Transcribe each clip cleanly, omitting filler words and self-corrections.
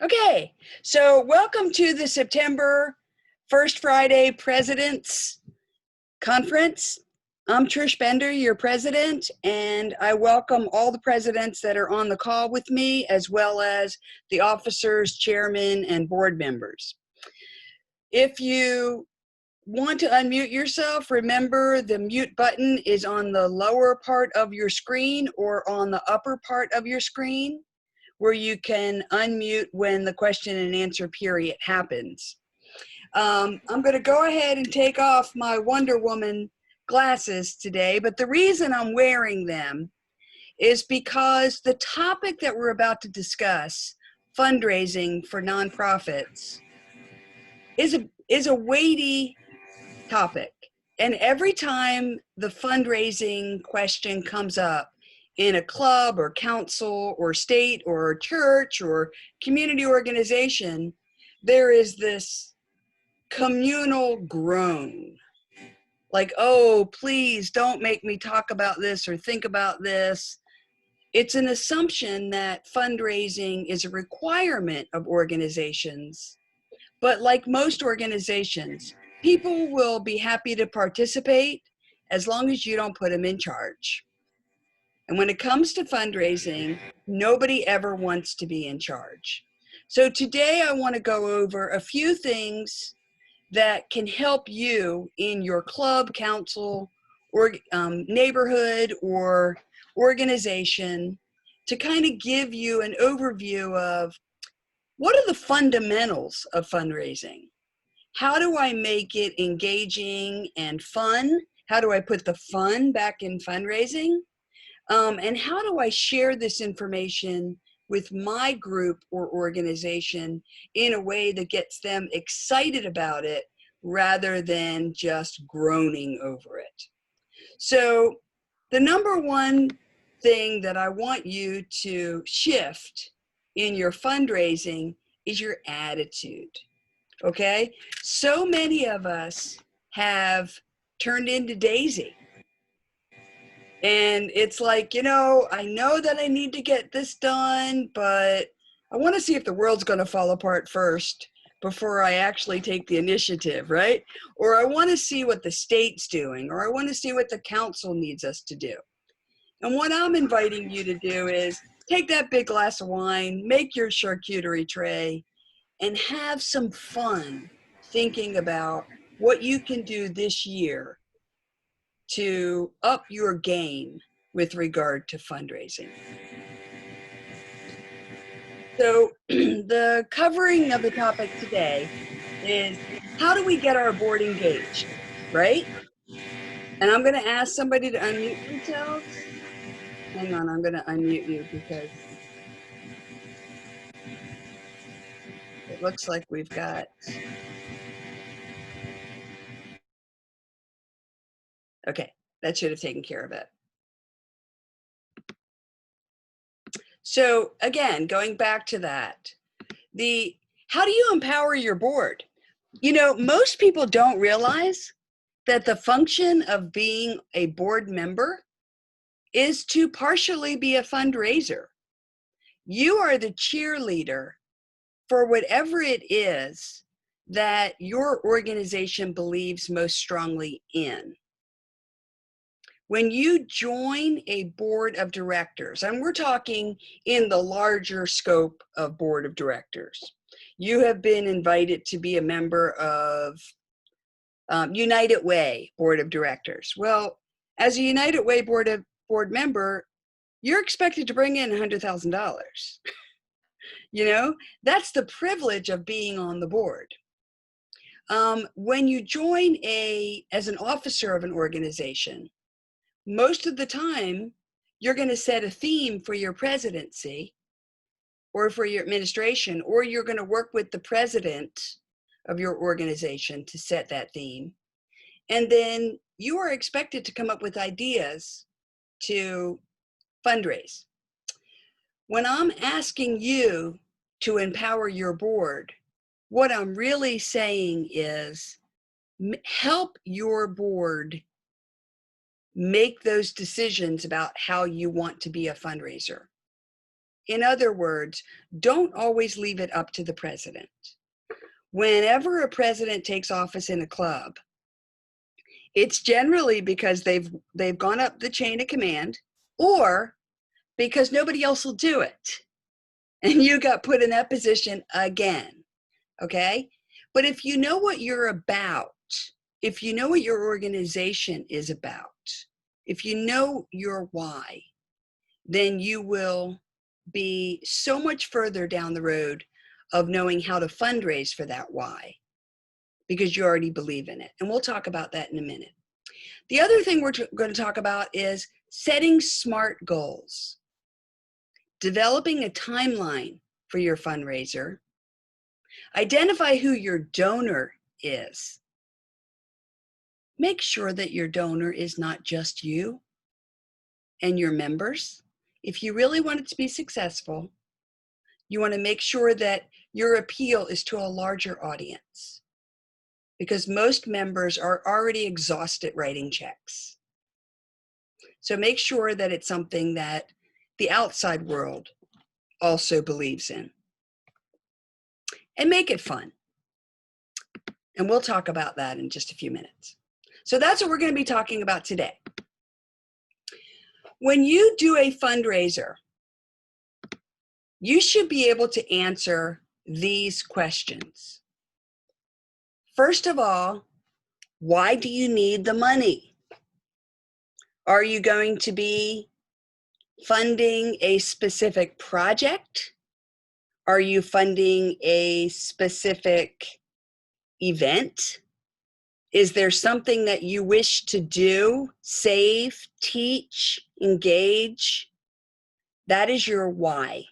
Okay, so welcome to the September First Friday President's Conference. I'm Trish Bender, your president, and I welcome all the presidents that are on the call with me, as well as the officers, chairmen, and board members. If you want to unmute yourself, remember the mute button is on the lower part of your screen or on the upper part of your screen, where you can unmute when the question and answer period happens. I'm going to go ahead and take off my Wonder Woman glasses today, but the reason I'm wearing them is because the topic that we're about to discuss, fundraising for nonprofits, is a weighty topic. And every time the fundraising question comes up, in a club or council or state or church or community organization, there is this communal groan. Like, oh, please don't make me talk about this or think about this. It's an assumption that fundraising is a requirement of organizations. But like most organizations, people will be happy to participate as long as you don't put them in charge. And when it comes to fundraising, nobody ever wants to be in charge. So today I want to go over a few things that can help you in your club, council, or neighborhood or organization to kind of give you an overview of what are the fundamentals of fundraising? How do I make it engaging and fun? How do I put the fun back in fundraising? And how do I share this information with my group or organization in a way that gets them excited about it rather than just groaning over it? So the number one thing that I want you to shift in your fundraising is your attitude, okay? So many of us have turned into Daisy. And it's like, I know that I need to get this done, but I want to see if the world's going to fall apart first before I actually take the initiative, right? Or I want to see what the state's doing, or I want to see what the council needs us to do. And what I'm inviting you to do is take that big glass of wine, make your charcuterie tray, and have some fun thinking about what you can do this year to up your game with regard to fundraising. So the covering of the topic today is how do we get our board engaged, right? And I'm going to ask somebody to unmute themselves. Hang on, I'm going to unmute you because it looks like we've got... Okay, that should have taken care of it. So again, going back to that, how do you empower your board? Most people don't realize that the function of being a board member is to partially be a fundraiser. You are the cheerleader for whatever it is that your organization believes most strongly in. When you join a board of directors, and we're talking in the larger scope of board of directors, you have been invited to be a member of United Way board of directors. Well, as a United Way board member, you're expected to bring in $100,000. That's the privilege of being on the board. When you join as an officer of an organization, most of the time, you're going to set a theme for your presidency or for your administration, or you're going to work with the president of your organization to set that theme. And then you are expected to come up with ideas to fundraise. When I'm asking you to empower your board, what I'm really saying is help your board make those decisions about how you want to be a fundraiser. In other words, don't always leave it up to the president. Whenever a president takes office in a club, it's generally because they've gone up the chain of command, or because nobody else will do it. And you got put in that position again, okay? But if you know what you're about, if you know what your organization is about, if you know your why, then you will be so much further down the road of knowing how to fundraise for that why, because you already believe in it. And we'll talk about that in a minute. The other thing we're going to talk about is setting SMART goals, developing a timeline for your fundraiser, identify who your donor is. Make sure that your donor is not just you and your members. If you really want it to be successful, you want to make sure that your appeal is to a larger audience, because most members are already exhausted writing checks. So make sure that it's something that the outside world also believes in. And make it fun. And we'll talk about that in just a few minutes. So that's what we're going to be talking about today. When you do a fundraiser, you should be able to answer these questions. First of all, why do you need the money? Are you going to be funding a specific project? Are you funding a specific event? Is there something that you wish to do, save, teach, engage? That is your why.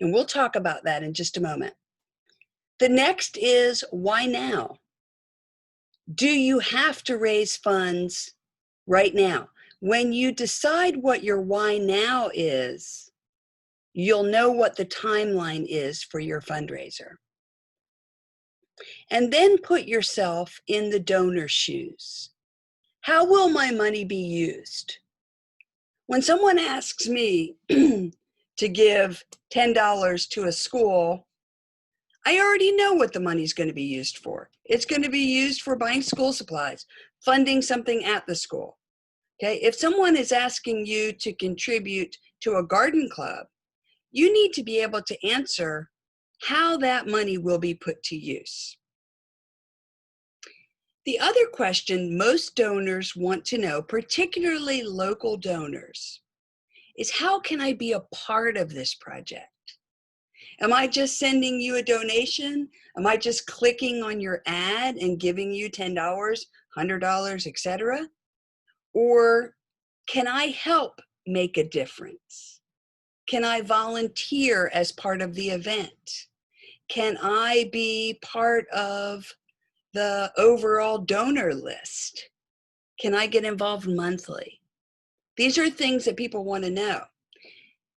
And we'll talk about that in just a moment. The next is why now? Do you have to raise funds right now? When you decide what your why now is, you'll know what the timeline is for your fundraiser. And then put yourself in the donor's shoes. How will my money be used? When someone asks me to give $10 to a school, I already know what the money's going to be used for. It's going to be used for buying school supplies, funding something at the school. Okay, if someone is asking you to contribute to a garden club, you need to be able to answer how that money will be put to use. The other question most donors want to know, particularly local donors, is how can I be a part of this project? Am I just sending you a donation? Am I just clicking on your ad and giving you $10, $100, etc.? Or can I help make a difference? Can I volunteer as part of the event? Can I be part of the overall donor list? Can I get involved monthly? These are things that people want to know.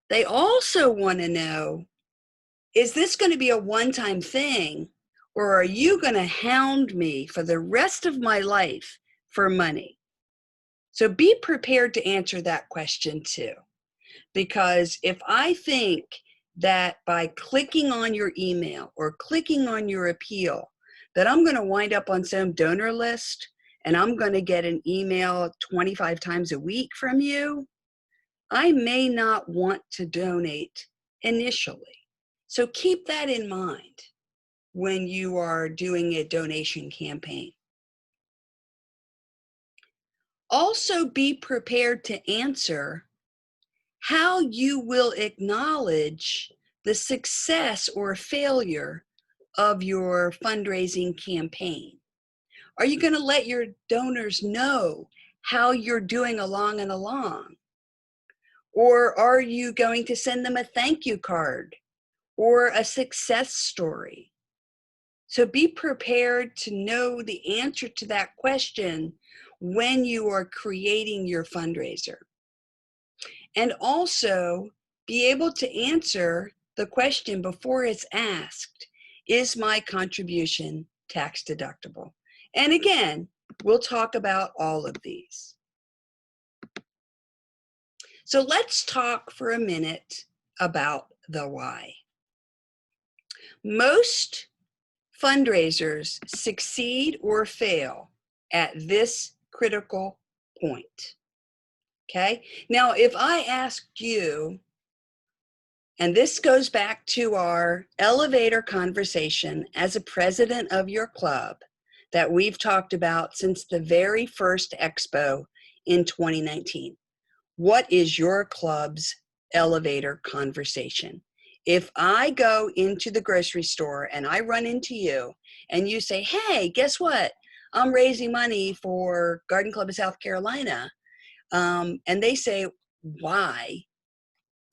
They also want to know, is this going to be a one-time thing, or are you going to hound me for the rest of my life for money? So be prepared to answer that question too. Because if I think that by clicking on your email or clicking on your appeal, that I'm going to wind up on some donor list and I'm going to get an email 25 times a week from you, I may not want to donate initially. So keep that in mind when you are doing a donation campaign. Also be prepared to answer how you will acknowledge the success or failure of your fundraising campaign. Are you going to let your donors know how you're doing along and along? Or are you going to send them a thank you card or a success story? So be prepared to know the answer to that question when you are creating your fundraiser. And also be able to answer the question before it's asked, is my contribution tax deductible? And again, we'll talk about all of these. So let's talk for a minute about the why. Most fundraisers succeed or fail at this critical point. Okay? Now, if I asked you, and this goes back to our elevator conversation as a president of your club that we've talked about since the very first expo in 2019. What is your club's elevator conversation? If I go into the grocery store and I run into you and you say, hey, guess what? I'm raising money for Garden Club of South Carolina. And they say, why?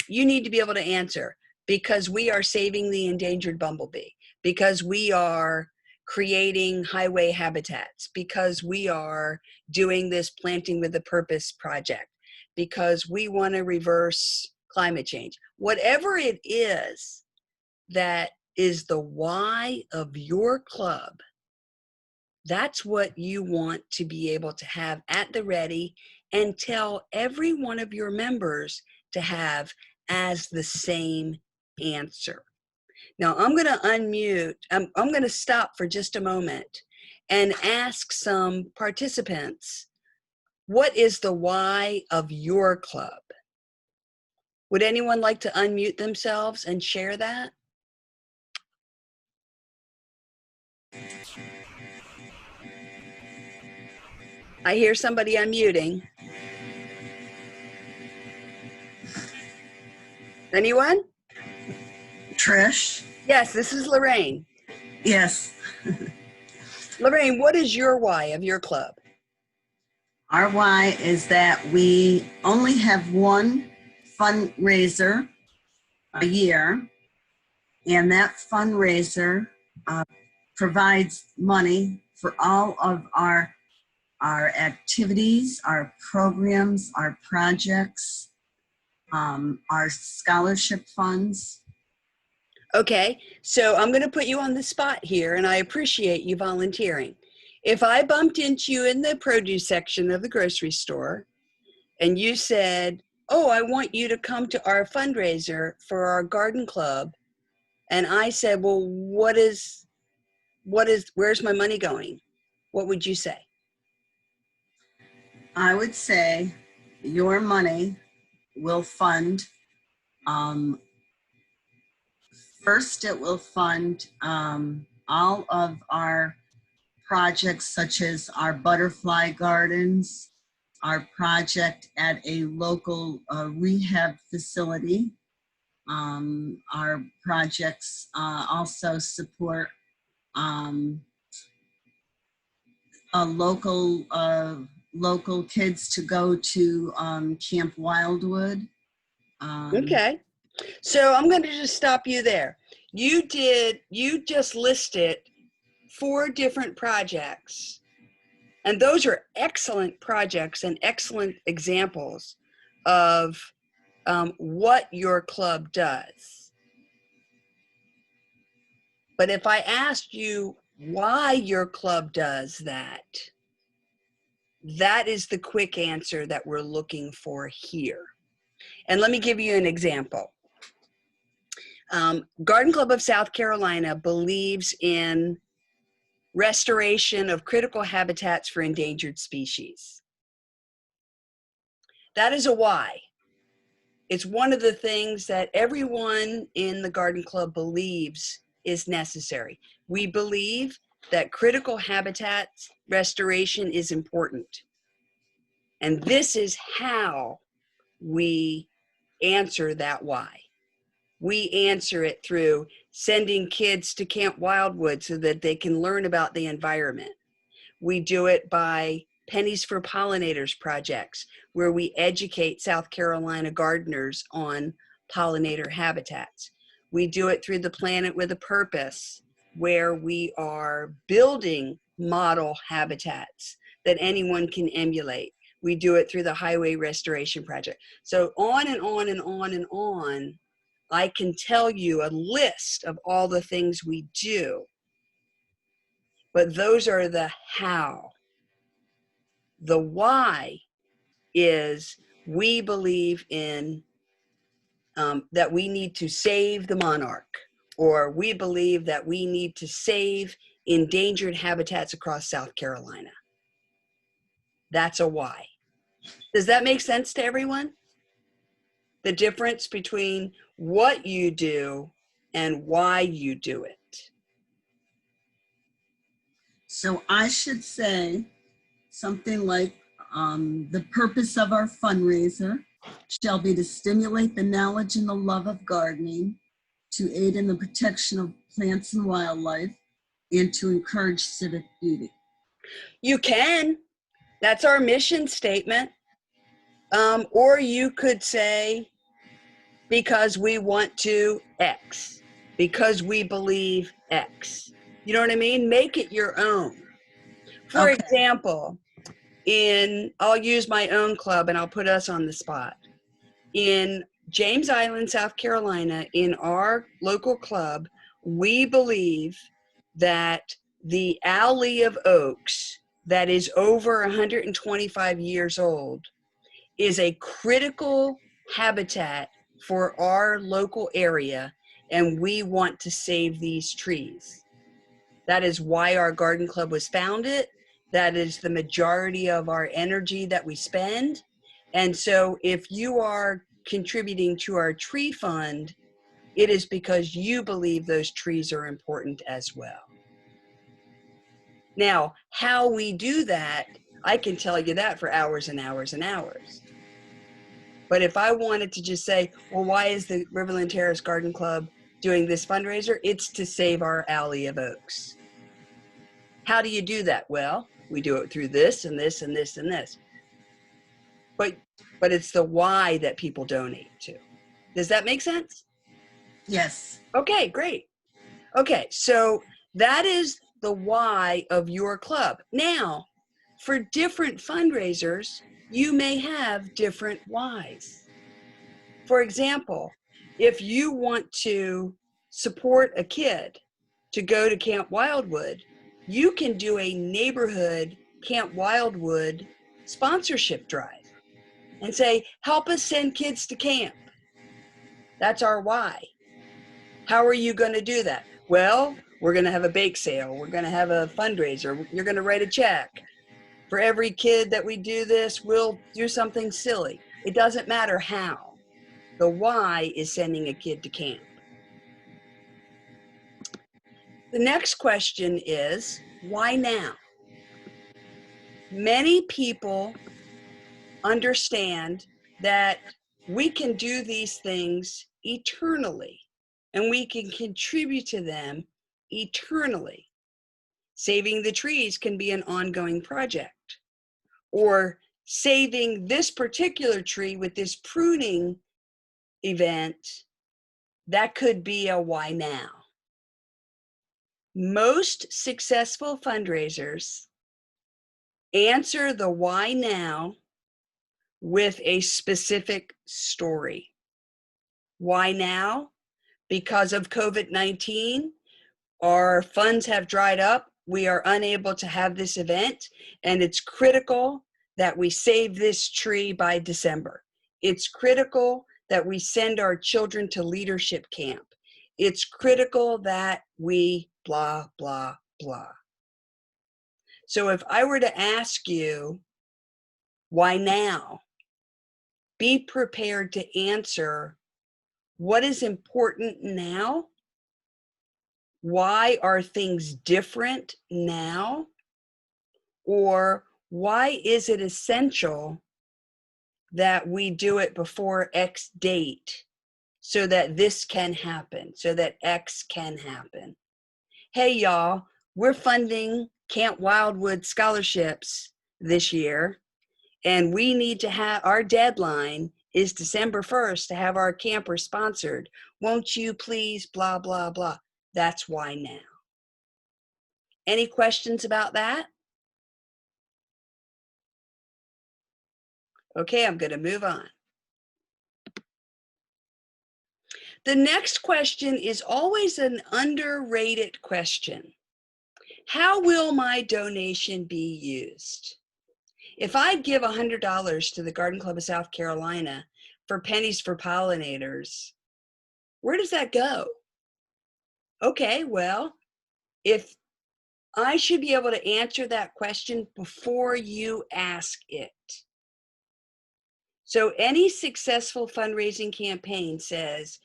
You need to be able to answer, because we are saving the endangered bumblebee, because we are creating highway habitats, because we are doing this Planting with a Purpose project, because we want to reverse climate change. Whatever it is that is the why of your club, that's what you want to be able to have at the ready and tell every one of your members to have as the same answer. Now I'm going to unmute, I'm going to stop for just a moment and ask some participants, what is the why of your club? Would anyone like to unmute themselves and share that? I hear somebody unmuting. Anyone? Trish? Yes, this is Lorraine. Yes. Lorraine, what is your why of your club? Our why is that we only have one fundraiser a year, and that fundraiser provides money for all of our activities, our programs, our projects, our scholarship funds. Okay, so I'm going to put you on the spot here, and I appreciate you volunteering. If I bumped into you in the produce section of the grocery store and you said, oh, I want you to come to our fundraiser for our garden club, and I said, well, where's my money going? What would you say? I would say your money will fund, first it will fund all of our projects, such as our butterfly gardens, our project at a local rehab facility. Our projects also support local kids to go to Camp Wildwood. Okay, so I'm going to just stop you there. You just listed 4 different projects, and those are excellent projects and excellent examples of what your club does. But if I asked you why your club does that, that is the quick answer that we're looking for here. And let me give you an example. Garden Club of South Carolina believes in restoration of critical habitats for endangered species. That is a why. It's one of the things that everyone in the Garden Club believes is necessary. We believe that critical habitat restoration is important. And this is how we answer that why. We answer it through sending kids to Camp Wildwood so that they can learn about the environment. We do it by Pennies for Pollinators projects, where we educate South Carolina gardeners on pollinator habitats. We do it through the Planet with a Purpose, where we are building model habitats that anyone can emulate. We do it through the Highway Restoration Project. So on and on and on and on, I can tell you a list of all the things we do, but those are the how. The why is we believe in that we need to save the monarch, or we believe that we need to save endangered habitats across South Carolina. That's a why. Does that make sense to everyone? The difference between what you do and why you do it. So I should say something like the purpose of our fundraiser shall be to stimulate the knowledge and the love of gardening, to aid in the protection of plants and wildlife, and to encourage civic beauty. You can. That's our mission statement. Or you could say, because we want to X, because we believe X. You know what I mean? Make it your own. For Okay. example, I'll use my own club and I'll put us on the spot. In James Island, South Carolina, in our local club, we believe that the Alley of Oaks that is over 125 years old is a critical habitat for our local area, and we want to save these trees. That is why our garden club was founded. That is the majority of our energy that we spend. And so if you are contributing to our tree fund, it is because you believe those trees are important as well. Now, how we do that, I can tell you that for hours and hours and hours. But if I wanted to just say, well, why is the Riverland Terrace Garden Club doing this fundraiser? It's to save our Alley of Oaks. How do you do that? Well, we do it through this and this and this and this. But it's the why that people donate to. Does that make sense? Yes. Okay, great. Okay, so that is the why of your club. Now, for different fundraisers, you may have different whys. For example, if you want to support a kid to go to Camp Wildwood, you can do a neighborhood Camp Wildwood sponsorship drive and say, help us send kids to camp. That's our why. How are you going to do that? Well, we're going to have a bake sale. We're going to have a fundraiser. You're going to write a check. For every kid that we do this, we'll do something silly. It doesn't matter how. The why is sending a kid to camp. The next question is, why now? Many people understand that we can do these things eternally and we can contribute to them eternally. Saving the trees can be an ongoing project, or saving this particular tree with this pruning event, that could be a why now. Most successful fundraisers answer the why now with a specific story. Why now? Because of COVID-19, our funds have dried up. We are unable to have this event, and it's critical that we save this tree by December. It's critical that we send our children to leadership camp. It's critical that we blah, blah, blah. So if I were to ask you, why now? Be prepared to answer, what is important now? Why are things different now? Or why is it essential that we do it before X date so that this can happen, so that X can happen? Hey, y'all, we're funding Camp Wildwood scholarships this year, and we need to have, our deadline is December 1st to have our camper sponsored. Won't you please, blah, blah, blah. That's why now. Any questions about that? Okay, I'm going to move on. The next question is always an underrated question. How will my donation be used? If I give $100 to the Garden Club of South Carolina, for pennies for pollinators, where does that go? Okay, well, if I should be able to answer that question before you ask it. So any successful fundraising campaign says,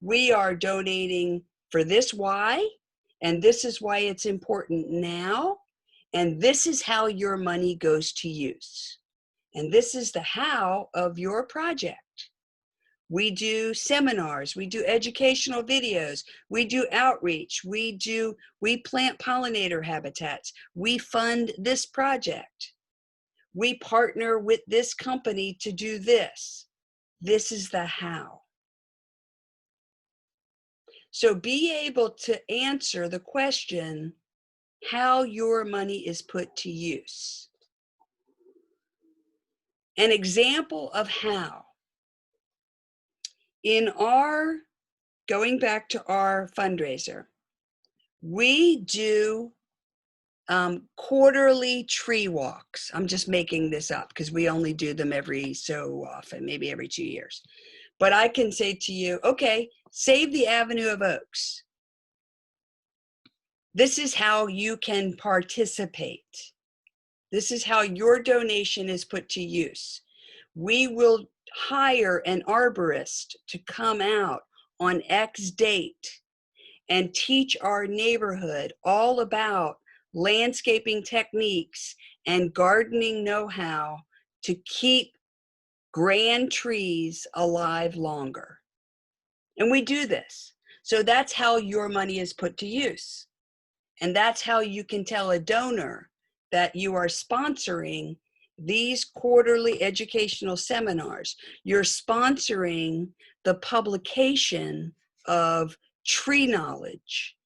we are donating for this why, and this is why it's important now, and this is how your money goes to use. And this is the how of your project. We do seminars, we do educational videos, we do outreach, we plant pollinator habitats, we fund this project. We partner with this company to do this. This is the how. So be able to answer the question, how your money is put to use. An example of how. Going back to our fundraiser, we do quarterly tree walks. I'm just making this up because we only do them every so often, maybe every 2 years. But I can say to you, okay, save the Avenue of Oaks. This is how you can participate. This is how your donation is put to use. We will hire an arborist to come out on X date and teach our neighborhood all about landscaping techniques and gardening know-how to keep grand trees alive longer. And we do this. So that's how your money is put to use. And that's how you can tell a donor that you are sponsoring these quarterly educational seminars. You're sponsoring the publication of tree knowledge,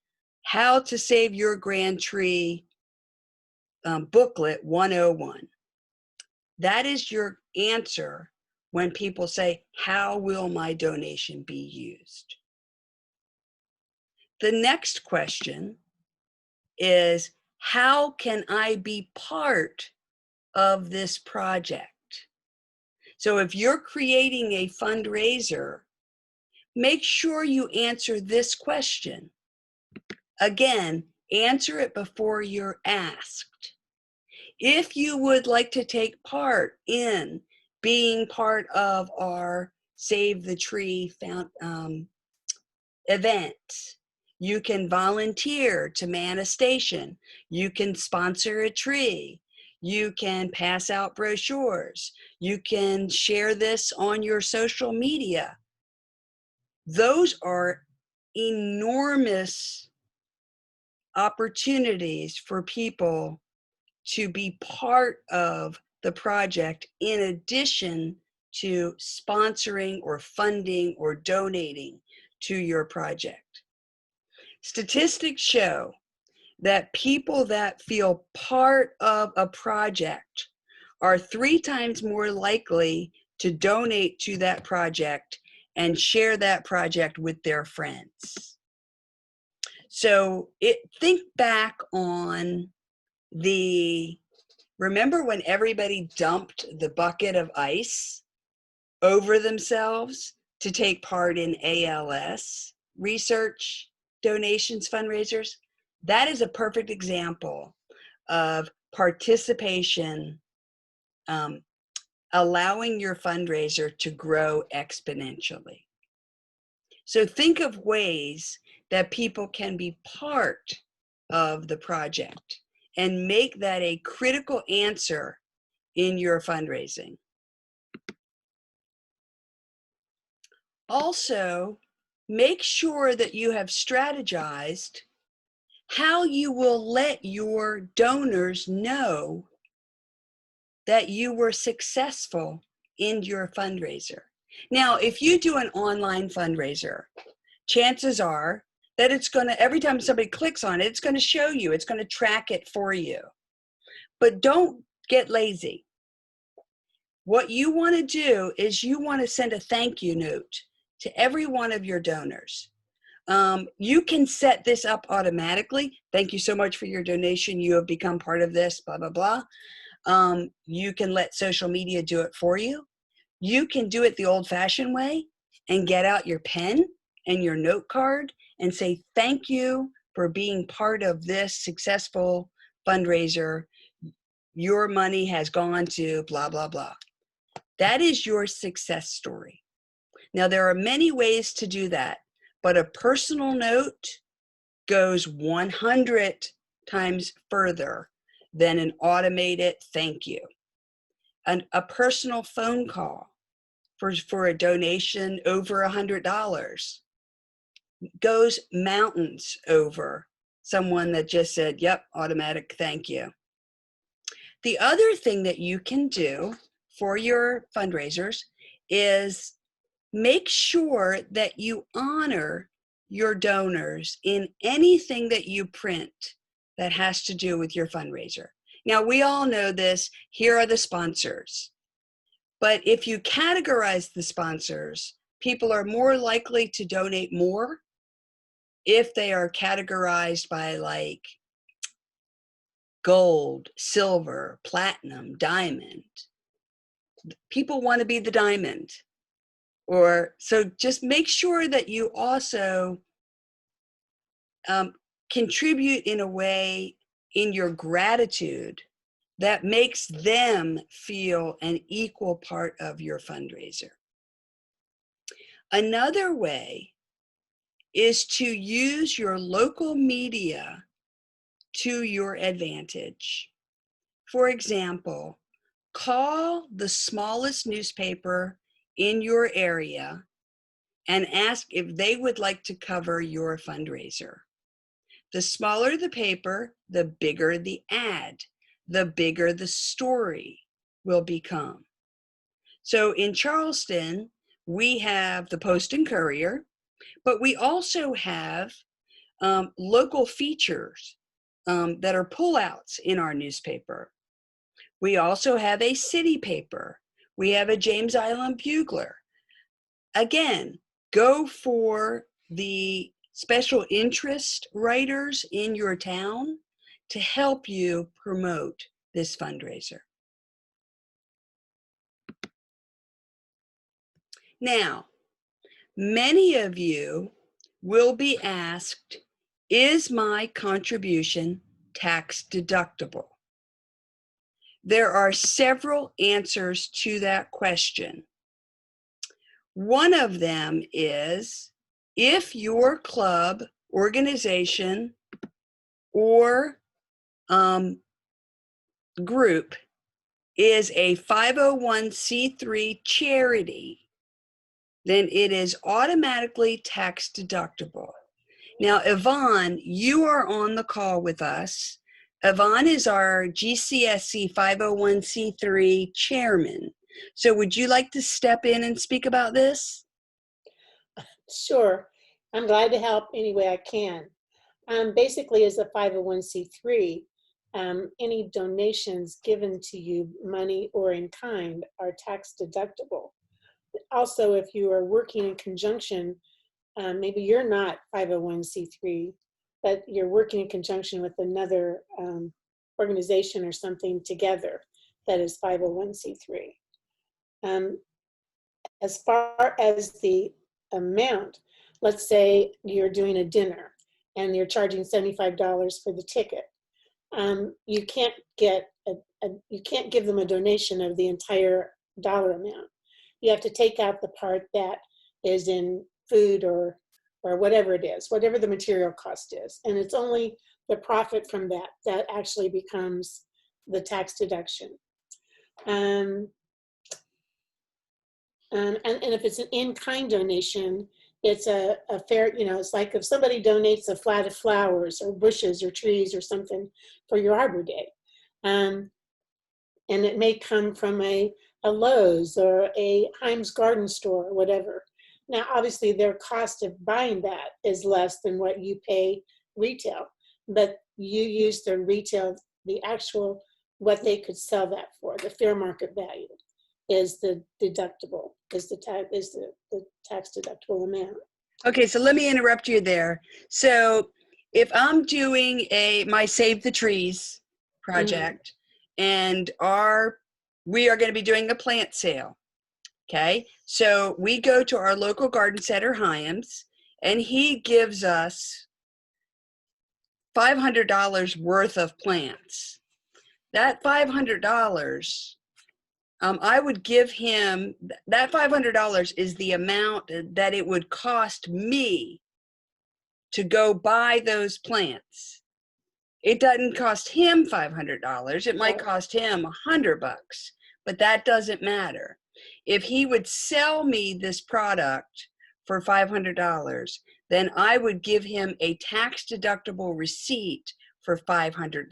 how to save your grand tree booklet 101. That is your answer when people say, how will my donation be used? The next question is, how can I be part of this project? So if you're creating a fundraiser, make sure you answer this question. Again, answer it before you're asked. If you would like to take part in being part of our Save the Tree event, you can volunteer to man a station. You can sponsor a tree. You can pass out brochures. You can share this on your social media. Those are enormous opportunities for people to be part of the project in addition to sponsoring or funding or donating to your project. Statistics show that people that feel part of a project are 3 times more likely to donate to that project and share that project with their friends. So think back on remember when everybody dumped the bucket of ice over themselves to take part in ALS research, donations, fundraisers? That is a perfect example of participation, allowing your fundraiser to grow exponentially. So think of ways that people can be part of the project and make that a critical answer in your fundraising. Also, make sure that you have strategized how you will let your donors know that you were successful in your fundraiser. Now, if you do an online fundraiser, chances are that it's going to, every time somebody clicks on it, it's going to show you, it's going to track it for you. But don't get lazy. What you want to do is you want to send a thank you note to every one of your donors. You can set this up automatically. Thank you so much for your donation. You have become part of this, blah, blah, blah. You can let social media do it for you. You can do it the old-fashioned way and get out your pen and your note card and say, thank you for being part of this successful fundraiser. Your money has gone to blah, blah, blah. That is your success story. Now, there are many ways to do that, but a personal note goes 100 times further than an automated thank you. And a personal phone call for a donation over $100 goes mountains over someone that just said, yep, automatic thank you. The other thing that you can do for your fundraisers is make sure that you honor your donors in anything that you print that has to do with your fundraiser. Now, we all know this. Here are the sponsors. But if you categorize the sponsors, people are more likely to donate more if they are categorized by like gold, silver, platinum, diamond. People want to be the diamond. Or so just make sure that you also contribute in a way in your gratitude that makes them feel an equal part of your fundraiser. Another way is to use your local media to your advantage. For example, call the smallest newspaper in your area and ask if they would like to cover your fundraiser. The smaller the paper, the bigger the ad, the bigger the story will become. So in Charleston, we have the Post and Courier, but we also have local features that are pullouts in our newspaper. We also have a city paper. We have a James Island Bugler. Again, go for the special interest writers in your town to help you promote this fundraiser. Now, many of you will be asked, is my contribution tax deductible? There are several answers to that question. One of them is if your club, organization, or group is a 501c3 charity, then it is automatically tax deductible. Now, Yvonne, you are on the call with us. Yvonne is our GCSC 501c3 chairman. So would you like to step in and speak about this? Sure. I'm glad to help any way I can. Basically, as a 501c3, any donations given to you, money or in kind, are tax deductible. Also, if you are working in conjunction, maybe you're not 501c3, but you're working in conjunction with another organization or something together that is 501c3. As far as the amount, let's say you're doing a dinner and you're charging $75 for the ticket. You can't you can't give them a donation of the entire dollar amount. You have to take out the part that is in food or whatever it is, whatever the material cost is. And it's only the profit from that actually becomes the tax deduction. And if it's an in-kind donation, it's a fair, it's like if somebody donates a flat of flowers or bushes or trees or something for your Arbor Day. And it may come from a Lowe's or a Heim's Garden Store or whatever. Now, obviously, their cost of buying that is less than what you pay retail, but you use the retail, the actual, what they could sell that for, the fair market value is the deductible, is the tax deductible amount. Okay, so let me interrupt you there. So if I'm doing my Save the Trees project, and we are going to be doing a plant sale, Okay, so we go to our local garden center, Hyams, and he gives us $500 worth of plants. That $500, I would give him, that $500 is the amount that it would cost me to go buy those plants. It doesn't cost him $500. It might cost him $100, but that doesn't matter. If he would sell me this product for $500, then I would give him a tax deductible receipt for $500.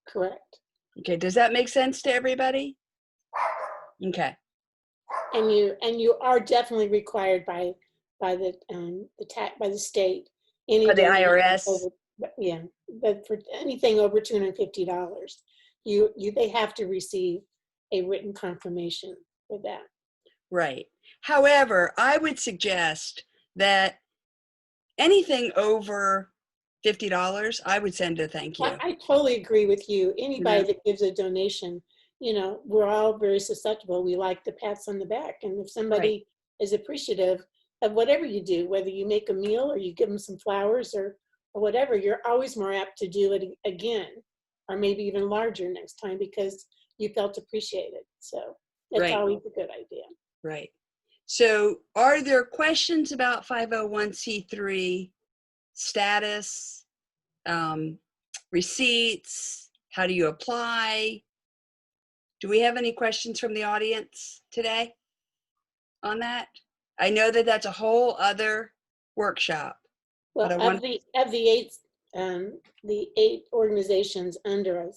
Correct. Okay, does that make sense to everybody? Okay. And you are definitely required by the state. By the donation IRS. Yeah, but for anything over $250, they have to receive a written confirmation for that. Right. However, I would suggest that anything over $50, I would send a thank you. I totally agree with you. Anybody that gives a donation, we're all very susceptible. We like the pats on the back. And if somebody is appreciative of whatever you do, whether you make a meal or you give them some flowers or whatever, you're always more apt to do it again, or maybe even larger next time because you felt appreciated. So that's always a good idea. Right. So are there questions about 501c3 status, receipts? How do you apply? Do we have any questions from the audience today on that? I know that that's a whole other workshop. Well, of the eight organizations under our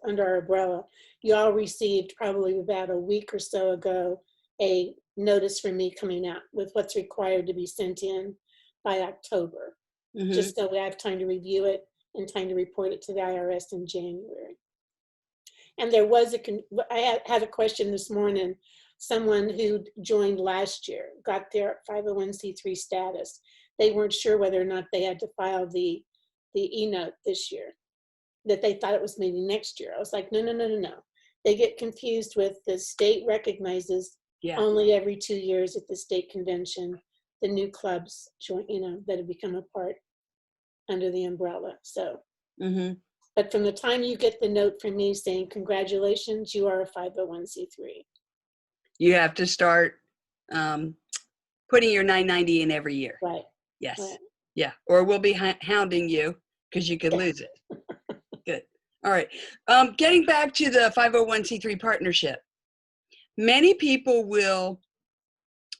umbrella, you all received probably about a week or so ago a notice from me coming out with what's required to be sent in by October, just so we have time to review it and time to report it to the IRS in January. And there was I had a question this morning. Someone who joined last year got their 501c3 status. They weren't sure whether or not they had to file the e-note this year, that they thought it was maybe next year. I was like, no. They get confused with the state recognizes only every 2 years at the state convention, the new clubs join, that have become a part under the umbrella. So, but from the time you get the note from me saying, congratulations, you are a 501c3. You have to start putting your 990 in every year. Right. Yes. Right. Yeah. Or we'll be hounding you because you could lose it. Good. All right. Getting back to the 501c3 partnership. Many people will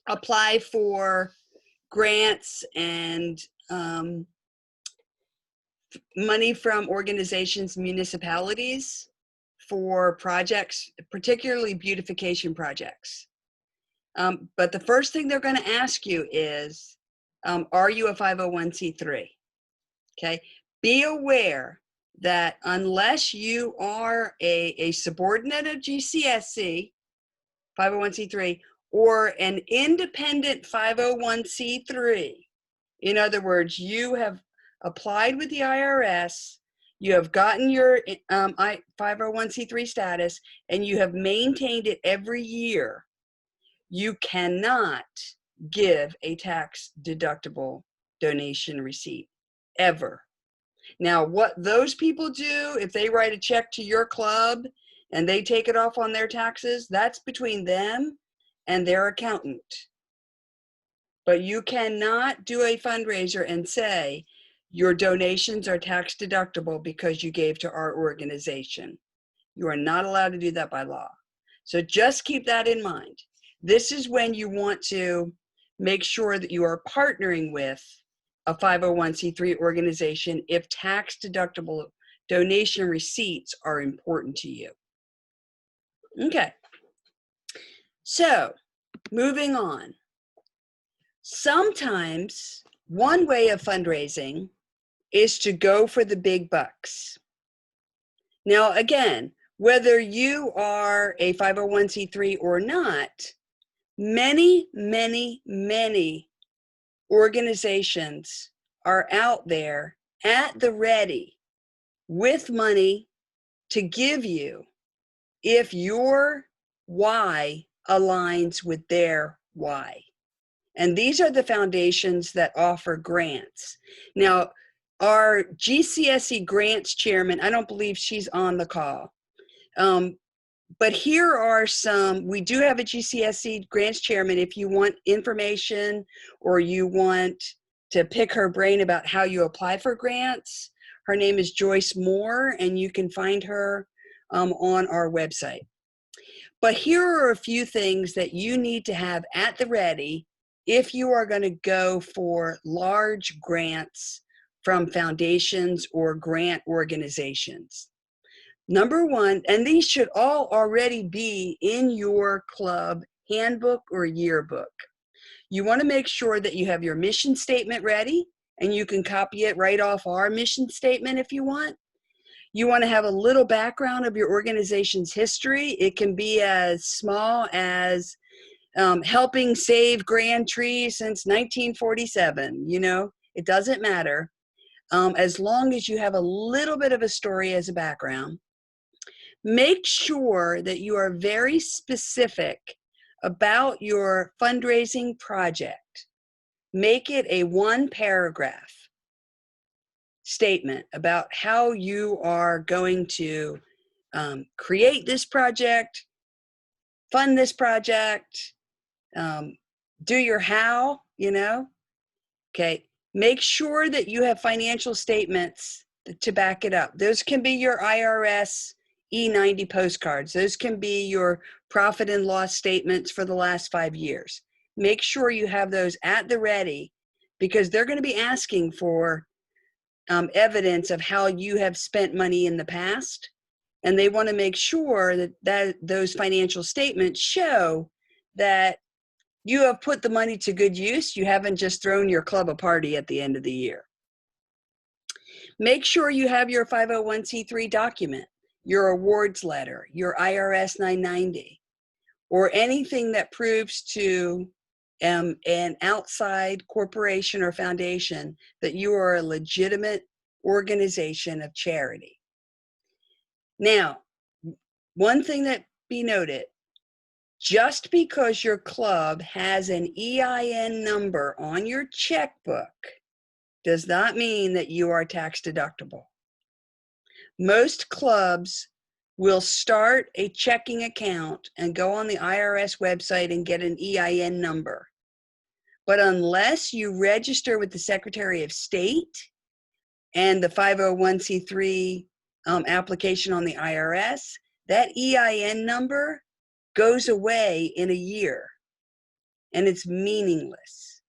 apply for grants and money from organizations, municipalities for projects, particularly beautification projects. But the first thing they're going to ask you is, are you a 501c3? Okay. Be aware that unless you are a subordinate of GCSC, 501c3, or an independent 501c3, in other words, you have applied with the IRS, you have gotten your 501c3 status, and you have maintained it every year, you cannot give a tax deductible donation receipt, ever. Now, what those people do, if they write a check to your club and they take it off on their taxes, that's between them and their accountant. But you cannot do a fundraiser and say, your donations are tax deductible because you gave to our organization. You are not allowed to do that by law. So just keep that in mind. This is when you want to make sure that you are partnering with a 501c3 organization if tax deductible donation receipts are important to you. Okay. So moving on. Sometimes one way of fundraising is to go for the big bucks. Now, again, whether you are a 501c3 or not, many organizations are out there at the ready with money to give you if your why aligns with their why. And these are the foundations that offer grants. Now, our GCSC grants chairman, I don't believe she's on the call. But here are some, we do have a GCSC grants chairman if you want information or you want to pick her brain about how you apply for grants. Her name is Joyce Moore, and you can find her on our website. But here are a few things that you need to have at the ready if you are going to go for large grants from foundations or grant organizations. Number one, and these should all already be in your club handbook or yearbook. You want to make sure that you have your mission statement ready, and you can copy it right off our mission statement if you want. You want to have a little background of your organization's history. It can be as small as helping save grand trees since 1947. You know, it doesn't matter. As long as you have a little bit of a story as a background. Make sure that you are very specific about your fundraising project. Make it a one-paragraph statement about how you are going to create this project, fund this project, do your how, you know. Okay, make sure that you have financial statements to back it up. Those can be your IRS E90 postcards. Those can be your profit and loss statements for the last 5 years. Make sure you have those at the ready, because they're going to be asking for evidence of how you have spent money in the past. And they want to make sure that those financial statements show that you have put the money to good use. You haven't just thrown your club a party at the end of the year. Make sure you have your 501c3 document, your awards letter, your IRS 990, or anything that proves to an outside corporation or foundation that you are a legitimate organization of charity. Now, one thing that be noted, just because your club has an EIN number on your checkbook does not mean that you are tax deductible. Most clubs will start a checking account and go on the IRS website and get an EIN number. But unless you register with the Secretary of State and the 501c3 application on the IRS, that EIN number goes away in a year and it's meaningless.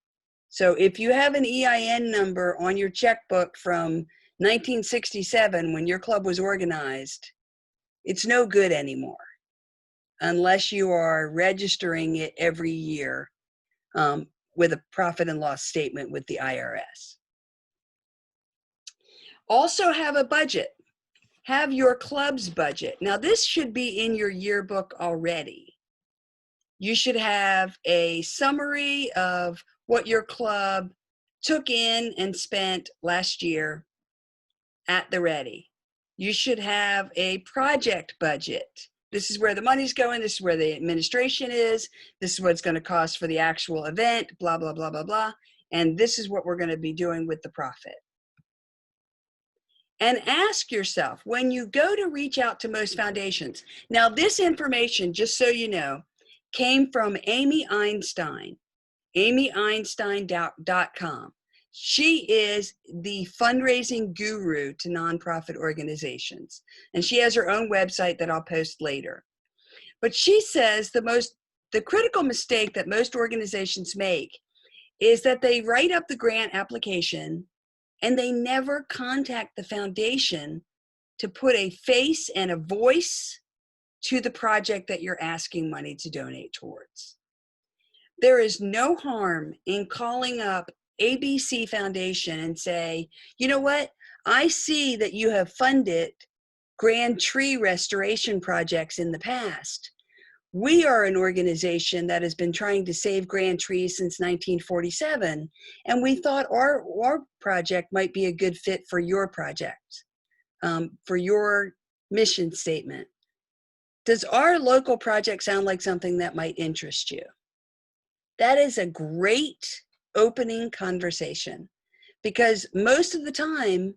So if you have an EIN number on your checkbook from 1967 when your club was organized, it's no good anymore unless you are registering it every year with a profit and loss statement with the IRS. Also have a budget. Have your club's budget. Now this should be in your yearbook already. You should have a summary of what your club took in and spent last year at the ready. You should have a project budget. This is where the money's going. This is where the administration is. This is what it's going to cost for the actual event, blah, blah, blah, blah, blah. And this is what we're going to be doing with the profit. And ask yourself, when you go to reach out to most foundations, now this information, just so you know, came from Amy Einstein, amyeinstein.com. She is the fundraising guru to nonprofit organizations. And she has her own website that I'll post later. But she says the critical mistake that most organizations make is that they write up the grant application and they never contact the foundation to put a face and a voice to the project that you're asking money to donate towards. There is no harm in calling up ABC Foundation and say, you know what, I see that you have funded grand tree restoration projects in the past. We are an organization that has been trying to save grand trees since 1947, and we thought our project might be a good fit for your project, for your mission statement. Does our local project sound like something that might interest you? That is a great opening conversation, because most of the time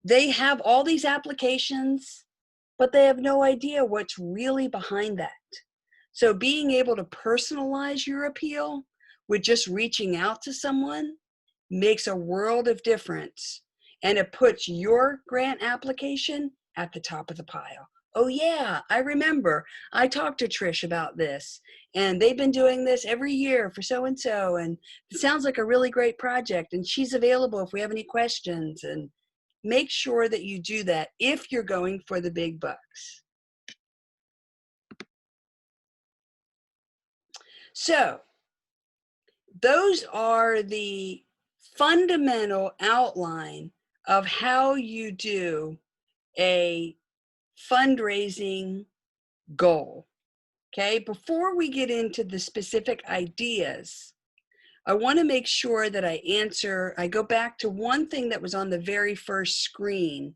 they have all these applications, but they have no idea what's really behind that. So being able to personalize your appeal with just reaching out to someone makes a world of difference, and it puts your grant application at the top of the pile. Oh yeah, I remember. I talked to Trish about this, and they've been doing this every year for so-and-so, and it sounds like a really great project, and she's available if we have any questions. And make sure that you do that if you're going for the big bucks. So those are the fundamental outline of how you do a fundraising goal. Okay, before we get into the specific ideas, I want to make sure that I go back to one thing that was on the very first screen,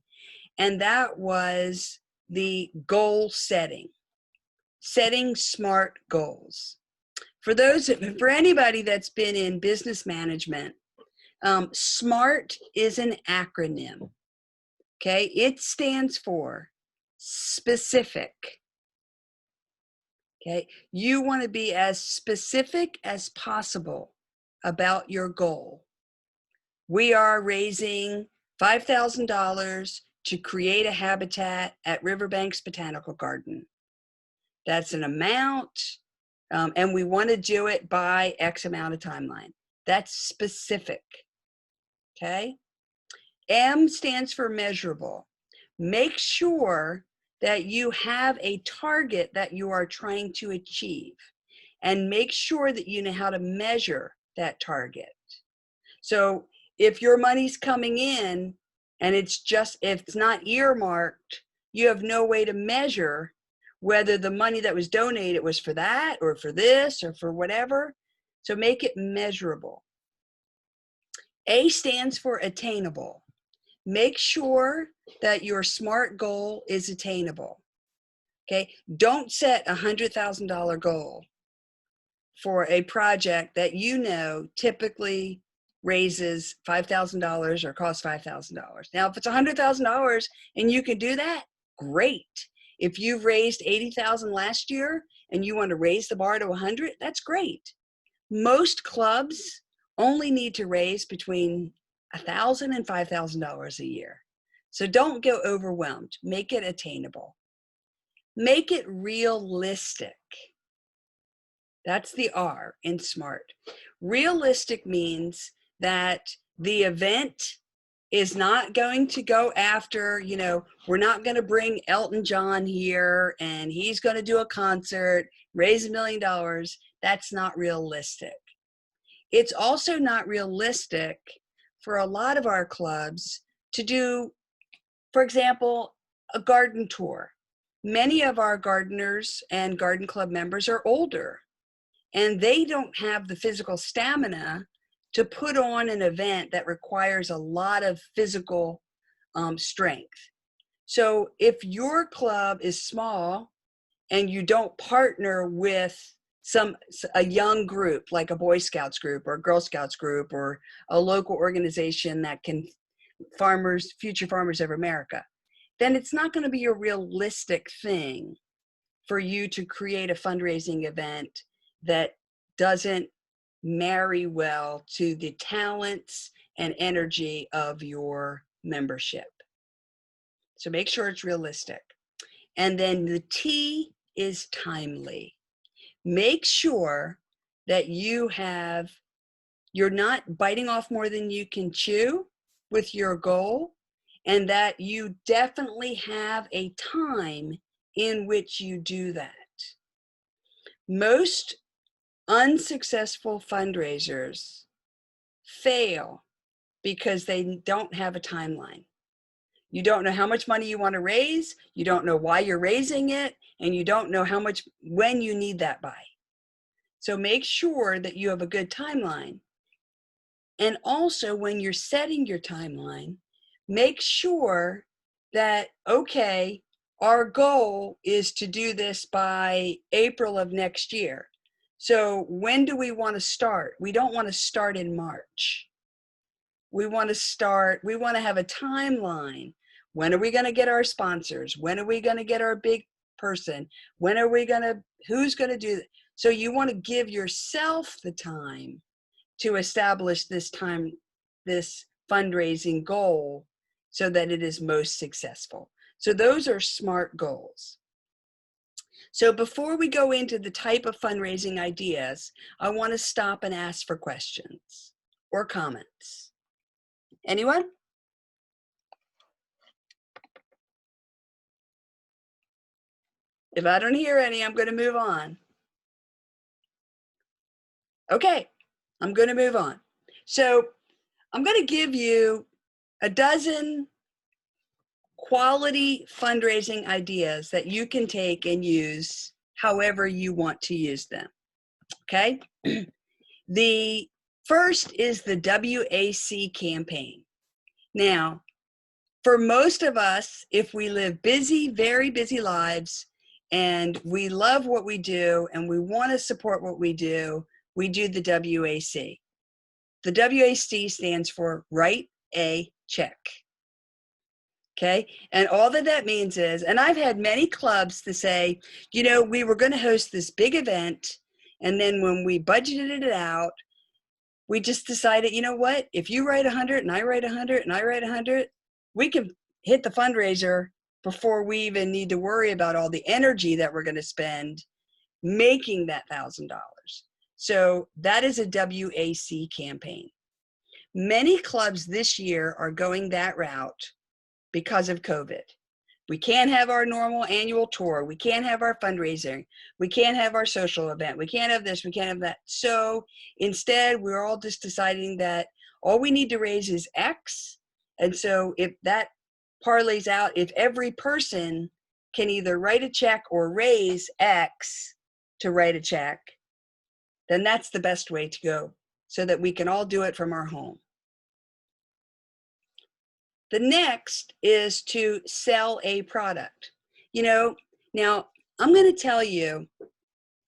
and that was the goal setting smart goals. For anybody that's been in business management, SMART is an acronym. Okay, it stands for specific. Okay, you want to be as specific as possible about your goal. We are raising $5,000 to create a habitat at Riverbanks Botanical Garden. That's an amount, and we want to do it by X amount of timeline. That's specific. Okay. M stands for measurable. Make sure that you have a target that you are trying to achieve, and make sure that you know how to measure that target. So if your money's coming in and if it's not earmarked, you have no way to measure whether the money that was donated was for that or for this or for whatever. So make it measurable. A stands for attainable. Make sure that your SMART goal is attainable. Okay, don't set a $100,000 goal for a project that you know typically raises $5,000 or costs $5,000. Now, if it's $100,000 and you can do that, great. If you've raised $80,000 last year and you want to raise the bar to 100, that's great. Most clubs only need to raise between $1,000 and $5,000 a year. So don't get overwhelmed. Make it attainable. Make it realistic. That's the R in SMART. Realistic means that the event is not going to go after, we're not going to bring Elton John here and he's going to do a concert, raise $1 million. That's not realistic. It's also not realistic for a lot of our clubs to do, for example, a garden tour. Many of our gardeners and garden club members are older, and they don't have the physical stamina to put on an event that requires a lot of physical strength. So if your club is small and you don't partner with a young group, like a Boy Scouts group or a Girl Scouts group or a local organization that can Future Farmers of America, then it's not going to be a realistic thing for you to create a fundraising event that doesn't marry well to the talents and energy of your membership. So make sure it's realistic. And then the T is timely. Make sure that you're not biting off more than you can chew with your goal, and that you definitely have a time in which you do that. Most unsuccessful fundraisers fail because they don't have a timeline. You don't know how much money you want to raise, you don't know why you're raising it, and you don't know when you need that by. So make sure that you have a good timeline. And also, when you're setting your timeline, make sure that, okay, Our goal is to do this by April of next year. So when do we want to start? We don't want to start in March. We want to have a timeline. When are we going to get our sponsors? When are we going to get our big person? Who's going to do that? So you want to give yourself the time to establish this fundraising goal so that it is most successful. So those are SMART goals. So before we go into the type of fundraising ideas, I want to stop and ask for questions or comments. Anyone? If I don't hear any, I'm going to move on. Okay, I'm going to move on. So I'm going to give you a dozen quality fundraising ideas that you can take and use however you want to use them. Okay? The first is the WAC campaign. Now, for most of us, if we live busy, very busy lives, and we love what we do and we want to support what we do the WAC. The WAC stands for Write a Check. Okay, and all that means is, and I've had many clubs to say, you know, we were going to host this big event, and then when we budgeted it out, we just decided, you know what, if you write 100 and I write 100 and I write 100, we can hit the fundraiser before we even need to worry about all the energy that we're going to spend making that $1,000. So that is a WAC campaign. Many clubs this year are going that route because of COVID. We can't have our normal annual tour. We can't have our fundraising. We can't have our social event. We can't have this. We can't have that. So instead, we're all just deciding that all we need to raise is X. And so if that parlays out, if every person can either write a check or raise X to write a check, then that's the best way to go so that we can all do it from our home. The next is to sell a product. You know, now I'm going to tell you,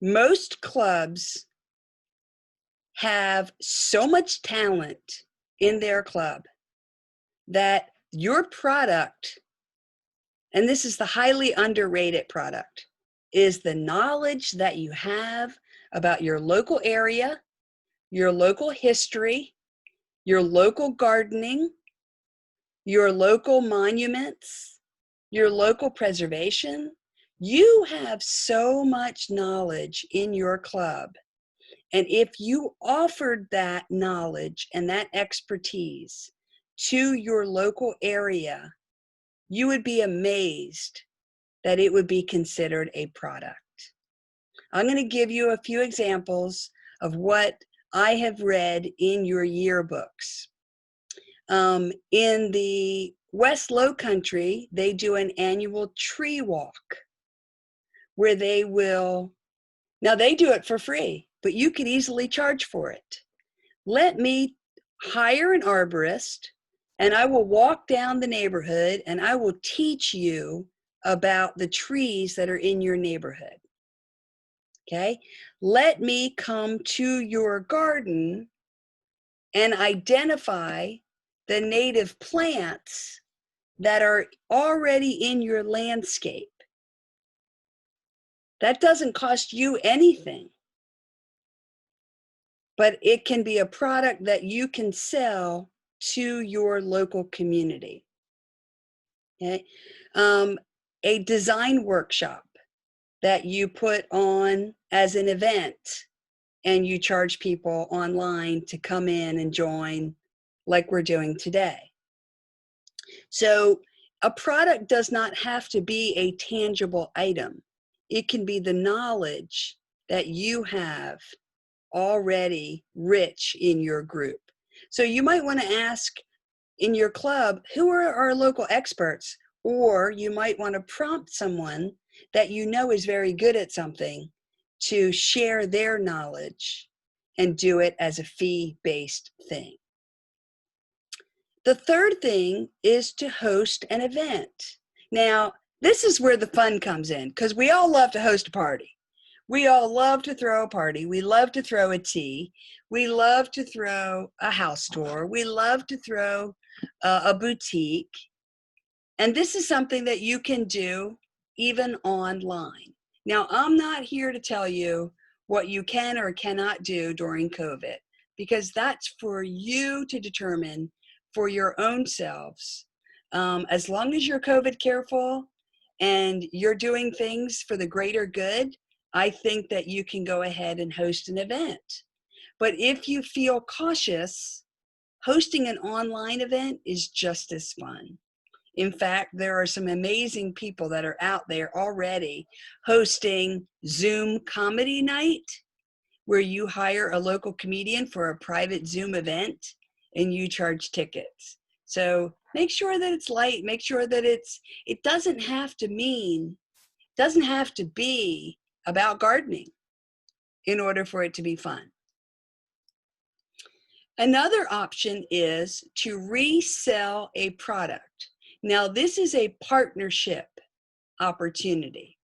most clubs have so much talent in their club that your product, and this is the highly underrated product, is the knowledge that you have about your local area, your local history, your local gardening, your local monuments, your local preservation. You have so much knowledge in your club. And if you offered that knowledge and that expertise to your local area, you would be amazed that it would be considered a product. I'm going to give you a few examples of what I have read in your yearbooks. In the West Low Country, they do an annual tree walk where they will, now they do it for free, but you could easily charge for it. Let me hire an arborist and I will walk down the neighborhood and I will teach you about the trees that are in your neighborhood. Okay? Let me come to your garden and identify the native plants that are already in your landscape. That doesn't cost you anything, but it can be a product that you can sell to your local community. Okay? A design workshop that you put on as an event and you charge people online to come in and join like we're doing today. So a product does not have to be a tangible item. It can be the knowledge that you have already rich in your group. So you might want to ask in your club, who are our local experts? Or you might want to prompt someone that you know is very good at something to share their knowledge and do it as a fee-based thing. The third thing is to host an event. Now, this is where the fun comes in, because we all love to host a party. We all love to throw a party. We love to throw a tea. We love to throw a house tour. We love to throw a boutique. And this is something that you can do even online. Now, I'm not here to tell you what you can or cannot do during COVID, because that's for you to determine for your own selves. As long as you're COVID careful and you're doing things for the greater good, I think that you can go ahead and host an event. But if you feel cautious, hosting an online event is just as fun. In fact, there are some amazing people that are out there already hosting Zoom comedy night, where you hire a local comedian for a private Zoom event and you charge tickets. So make sure that it's light, make sure that it doesn't have to be about gardening in order for it to be fun. Another option is to resell a product. Now, this is a partnership opportunity.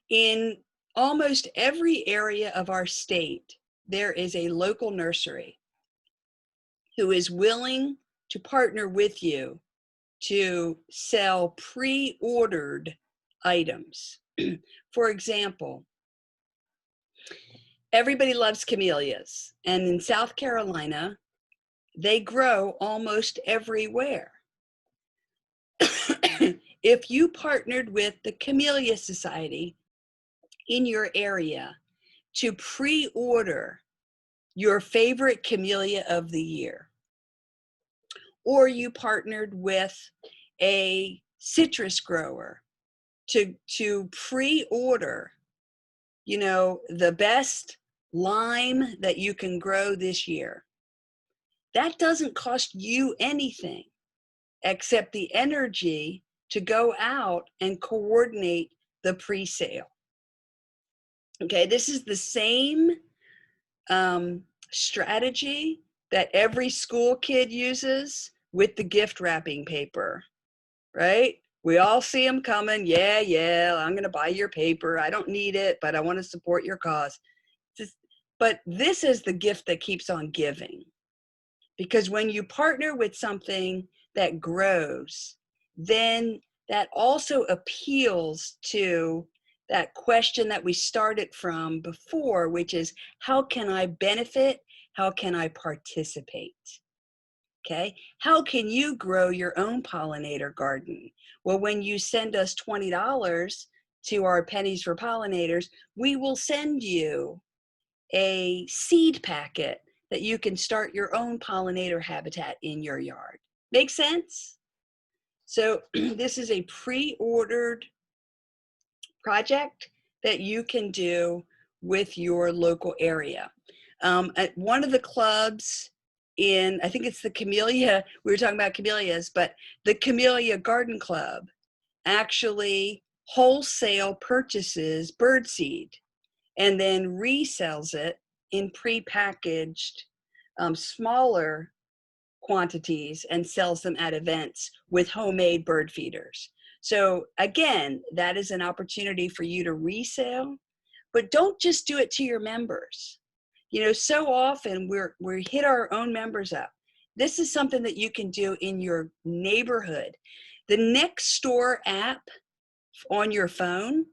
In almost every area of our state, there is a local nursery who is willing to partner with you to sell pre-ordered items. For example, everybody loves camellias, and in South Carolina, they grow almost everywhere. If you partnered with the Camellia Society in your area to pre-order your favorite camellia of the year, or you partnered with a citrus grower to pre-order, the best lime that you can grow this year, that doesn't cost you anything except the energy to go out and coordinate the pre-sale. Okay, this is the same strategy that every school kid uses with the gift wrapping paper, right? We all see them coming. Yeah, I'm going to buy your paper. I don't need it, but I want to support your cause. But this is the gift that keeps on giving. Because when you partner with something that grows, then that also appeals to that question that we started from before, which is, how can I benefit? How can I participate? Okay, how can you grow your own pollinator garden? Well, when you send us $20 to our Pennies for Pollinators, we will send you a seed packet that you can start your own pollinator habitat in your yard. Make sense? So this is a pre-ordered project that you can do with your local area. At one of the clubs I think it's the Camellia, we were talking about camellias, but the Camellia Garden Club actually wholesale purchases birdseed and then resells it in pre-packaged smaller quantities and sells them at events with homemade bird feeders. So again, that is an opportunity for you to resell, but don't just do it to your members. So often we hit our own members up. This is something that you can do in your neighborhood. The Nextdoor app on your phone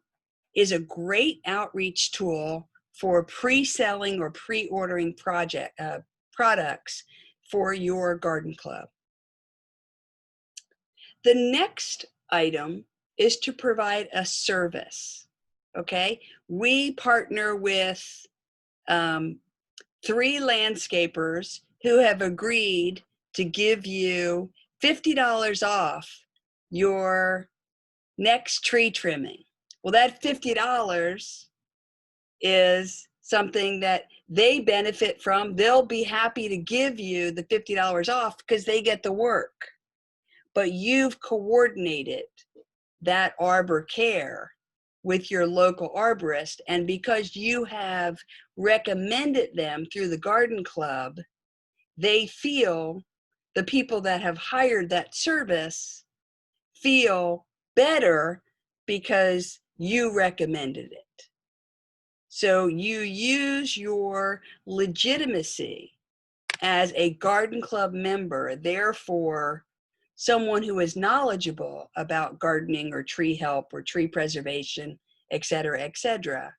is a great outreach tool for pre-selling or pre-ordering products for your garden club. The next item is to provide a service. Okay, we partner with 3 landscapers who have agreed to give you $50 off your next tree trimming. Well, that $50 is something that they benefit from. They'll be happy to give you the $50 off because they get the work. But you've coordinated that arbor care with your local arborist, and because you have recommended them through the garden club, they feel, the people that have hired that service feel better because you recommended it. So you use your legitimacy as a garden club member, therefore someone who is knowledgeable about gardening or tree help or tree preservation, et cetera,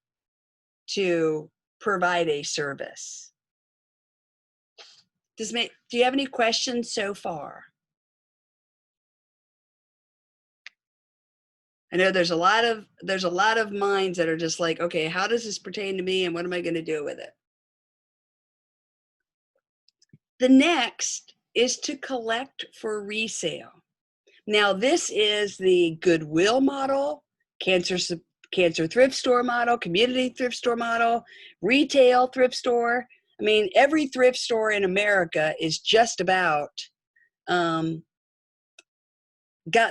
to provide a service. Do you have any questions so far? I know there's a lot of minds that are just like, okay, how does this pertain to me and what am I going to do with it? The next is to collect for resale. Now, this is the Goodwill model, cancer thrift store model, community thrift store model, retail thrift store. I mean, every thrift store in America is just about got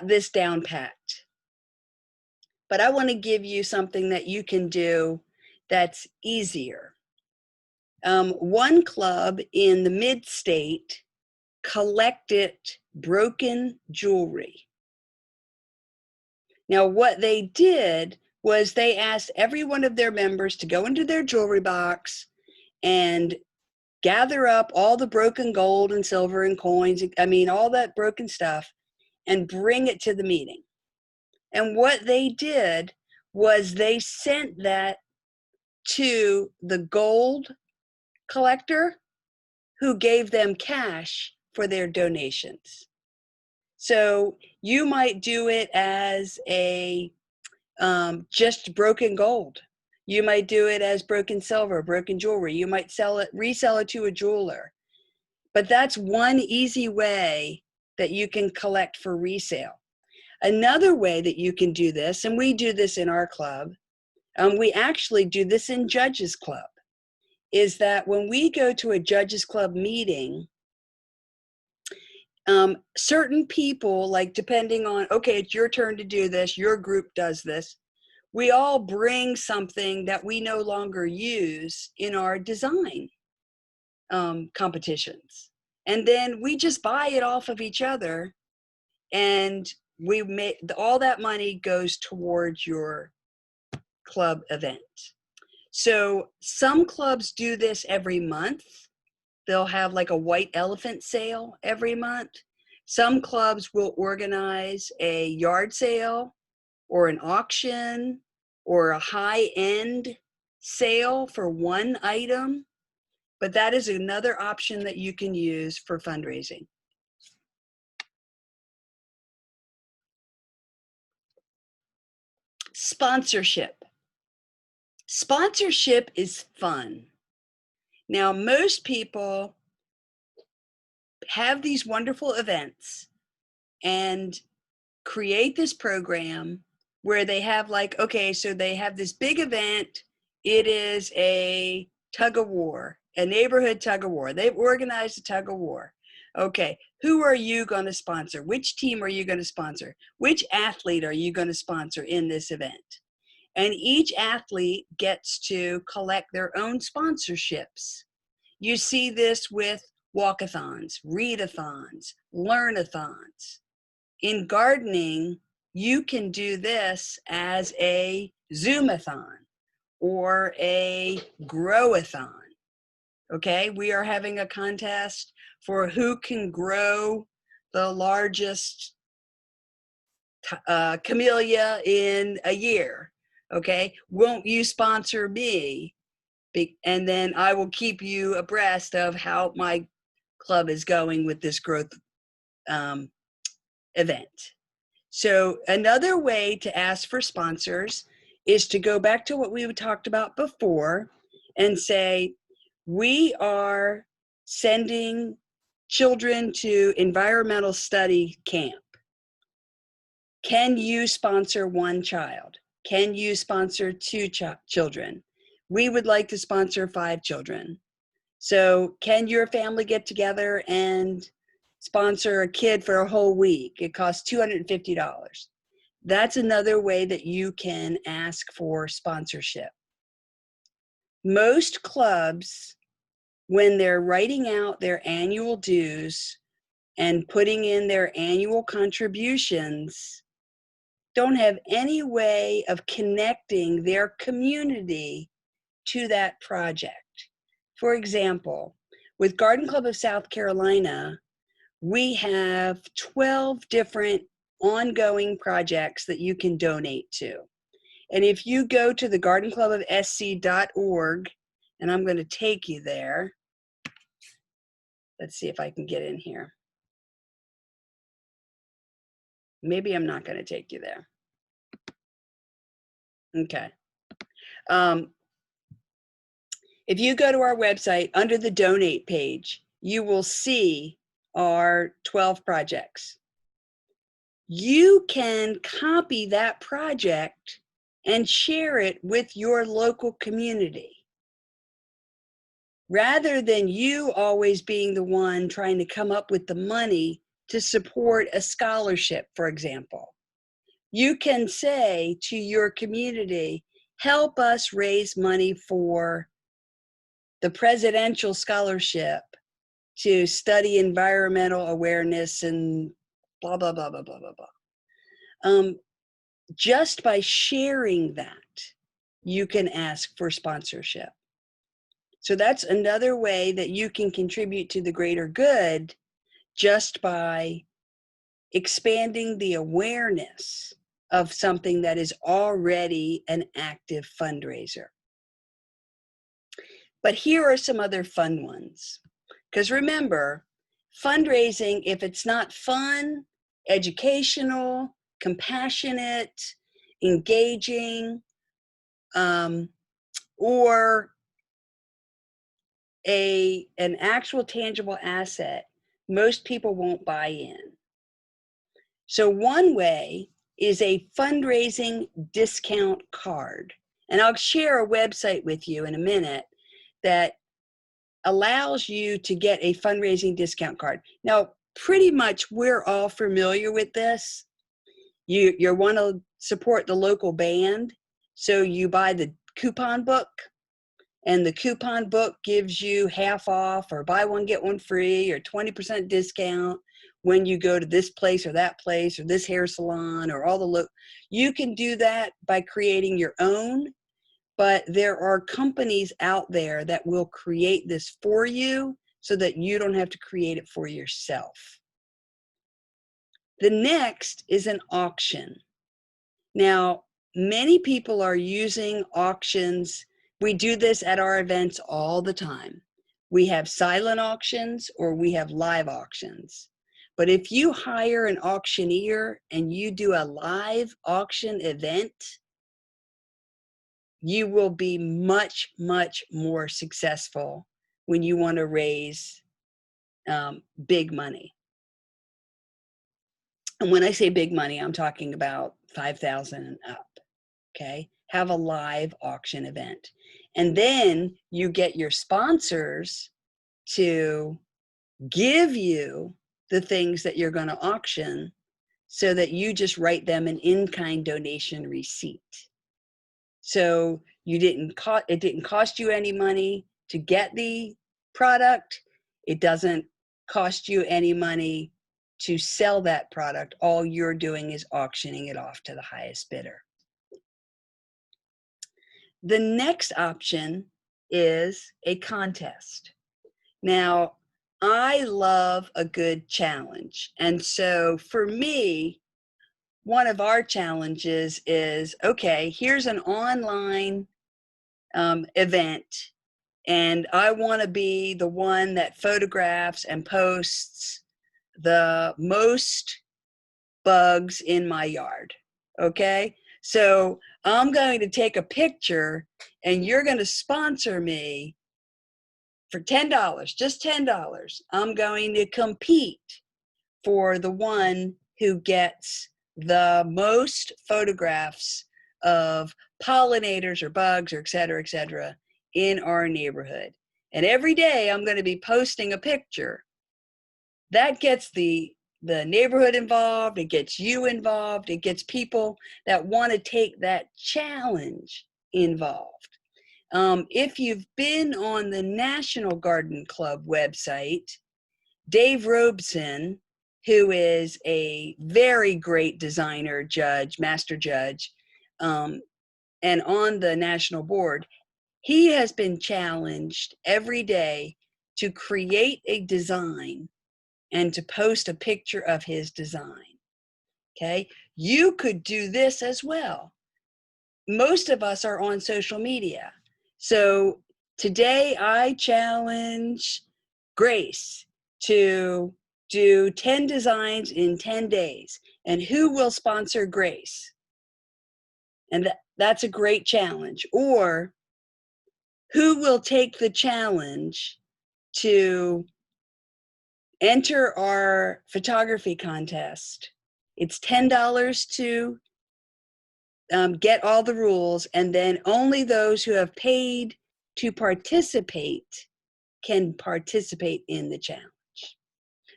this down packed. But I want to give you something that you can do that's easier. One club in the mid-state collected broken jewelry. Now, what they did was they asked every one of their members to go into their jewelry box and gather up all the broken gold and silver and coins, I mean, all that broken stuff, and bring it to the meeting. And what they did was they sent that to the gold collector who gave them cash for their donations. So you might do it as a just broken gold. You might do it as broken silver, broken jewelry. You might resell it to a jeweler. But that's one easy way that you can collect for resale. Another way that you can do this, and we do this in our club, we actually do this in Judges Club, is that when we go to a Judges Club meeting, certain people, like depending on, okay, it's your turn to do this, your group does this, we all bring something that we no longer use in our design competitions. And then we just buy it off of each other, and we make all that money goes towards your club event. So some clubs do this every month. They'll have like a white elephant sale every month. Some clubs will organize a yard sale or an auction or a high-end sale for one item. But that is another option that you can use for fundraising. Sponsorship. Sponsorship is fun. Now, most people have these wonderful events and create this program where they have like, okay, so they have this big event. It is a tug of war, a neighborhood tug of war. They've organized a tug of war. Okay, who are you going to sponsor? Which team are you going to sponsor? Which athlete are you going to sponsor in this event? And each athlete gets to collect their own sponsorships. You see this with walkathons, readathons, learnathons. In gardening, you can do this as a Zoomathon or a growathon. Okay, we are having a contest for who can grow the largest camellia in a year. Okay, won't you sponsor me? And then I will keep you abreast of how my club is going with this growth event. So another way to ask for sponsors is to go back to what we talked about before and say, we are sending children to environmental study camp. Can you sponsor one child? Can you sponsor two children? We would like to sponsor 5 children. So can your family get together and sponsor a kid for a whole week? It costs $250. That's another way that you can ask for sponsorship. Most clubs, when they're writing out their annual dues and putting in their annual contributions, don't have any way of connecting their community to that project. For example, with Garden Club of South Carolina, we have 12 different ongoing projects that you can donate to. And if you go to the gardenclubofsc.org, and I'm going to take you there. Let's see if I can get in here. Maybe I'm not going to take you there. Okay. If you go to our website, under the donate page, you will see our 12 projects. You can copy that project and share it with your local community. Rather than you always being the one trying to come up with the money to support a scholarship, for example. You can say to your community, help us raise money for the presidential scholarship to study environmental awareness and blah, blah, blah, blah, blah, blah, blah. Just by sharing that, you can ask for sponsorship. So that's another way that you can contribute to the greater good, just by expanding the awareness of something that is already an active fundraiser. But here are some other fun ones. Because remember, fundraising, if it's not fun, educational, compassionate, engaging, or an actual tangible asset, most people won't buy in. So one way is a fundraising discount card. And I'll share a website with you in a minute that allows you to get a fundraising discount card. Now, pretty much we're all familiar with this. You want to support the local band, so you buy the coupon book, and the coupon book gives you half off or buy one, get one free or 20% discount when you go to this place or that place or this hair salon or all the you can do that by creating your own, but there are companies out there that will create this for you so that you don't have to create it for yourself. The next is an auction. Now, many people are using auctions. We do this at our events all the time. We have silent auctions or we have live auctions. But if you hire an auctioneer and you do a live auction event, you will be much, much more successful when you want to raise big money. And when I say big money, I'm talking about $5,000 and up, okay? Have a live auction event. And then you get your sponsors to give you the things that you're going to auction so that you just write them an in-kind donation receipt. So it didn't cost you any money to get the product. It doesn't cost you any money to sell that product. All you're doing is auctioning it off to the highest bidder. The next option is a contest. Now, I love a good challenge. And so for me, one of our challenges is, okay, here's an online event, and I want to be the one that photographs and posts the most bugs in my yard, okay? So I'm going to take a picture and you're going to sponsor me for $10, just $10. I'm going to compete for the one who gets the most photographs of pollinators or bugs or et cetera, in our neighborhood. And every day I'm going to be posting a picture. That gets the neighborhood involved, it gets you involved, it gets people that want to take that challenge involved. If you've been on the National Garden Club website, Dave Robeson who is a very great designer judge, master judge, and on the national board, he has been challenged every day to create a design and to post a picture of his design. Okay, you could do this as well. Most of us are on social media. So today I challenge Grace to do 10 designs in 10 days. And who will sponsor Grace? And that's a great challenge. Or who will take the challenge to enter our photography contest? It's $10 to get all the rules, and then only those who have paid to participate can participate in the challenge.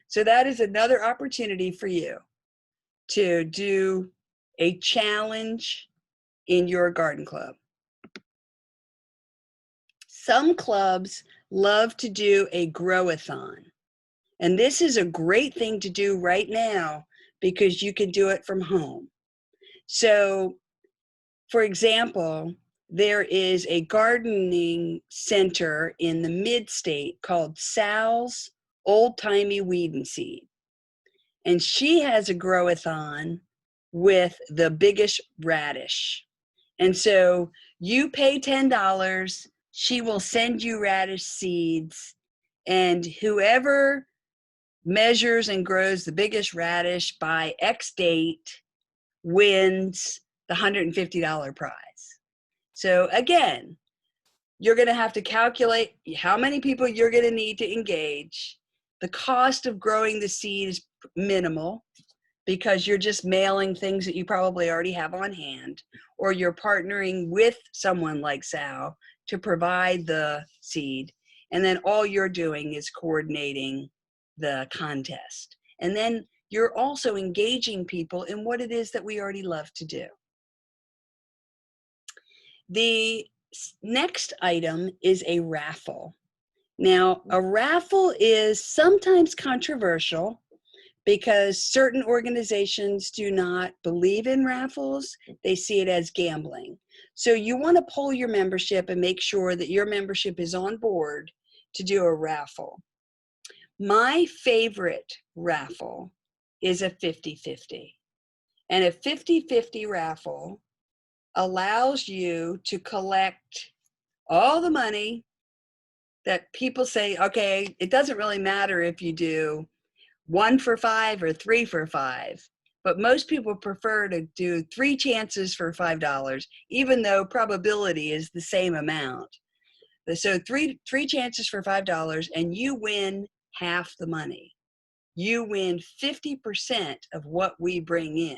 So that is another opportunity for you to do a challenge in your garden club. Some clubs love to do a grow-a-thon. And this is a great thing to do right now because you can do it from home. So, for example, there is a gardening center in the mid-state called Sal's Old Timey Weed and Seed. And she has a grow-a-thon with the biggest radish. And so you pay $10, she will send you radish seeds, and whoever measures and grows the biggest radish by X date wins the $150 prize. So again, you're going to have to calculate how many people you're going to need to engage. The cost of growing the seed is minimal because you're just mailing things that you probably already have on hand, or you're partnering with someone like Sal to provide the seed. And then all you're doing is coordinating the contest. And then you're also engaging people in what it is that we already love to do. The next item is a raffle. Now, a raffle is sometimes controversial because certain organizations do not believe in raffles. They see it as gambling. So you want to poll your membership and make sure that your membership is on board to do a raffle. My favorite raffle is a 50-50. And a 50-50 raffle allows you to collect all the money that people say, okay, it doesn't really matter if you do 1 for 5 or 3 for 5, but most people prefer to do 3 chances for $5, even though probability is the same amount. So three chances for $5, and you win half the money. You win 50% of what we bring in.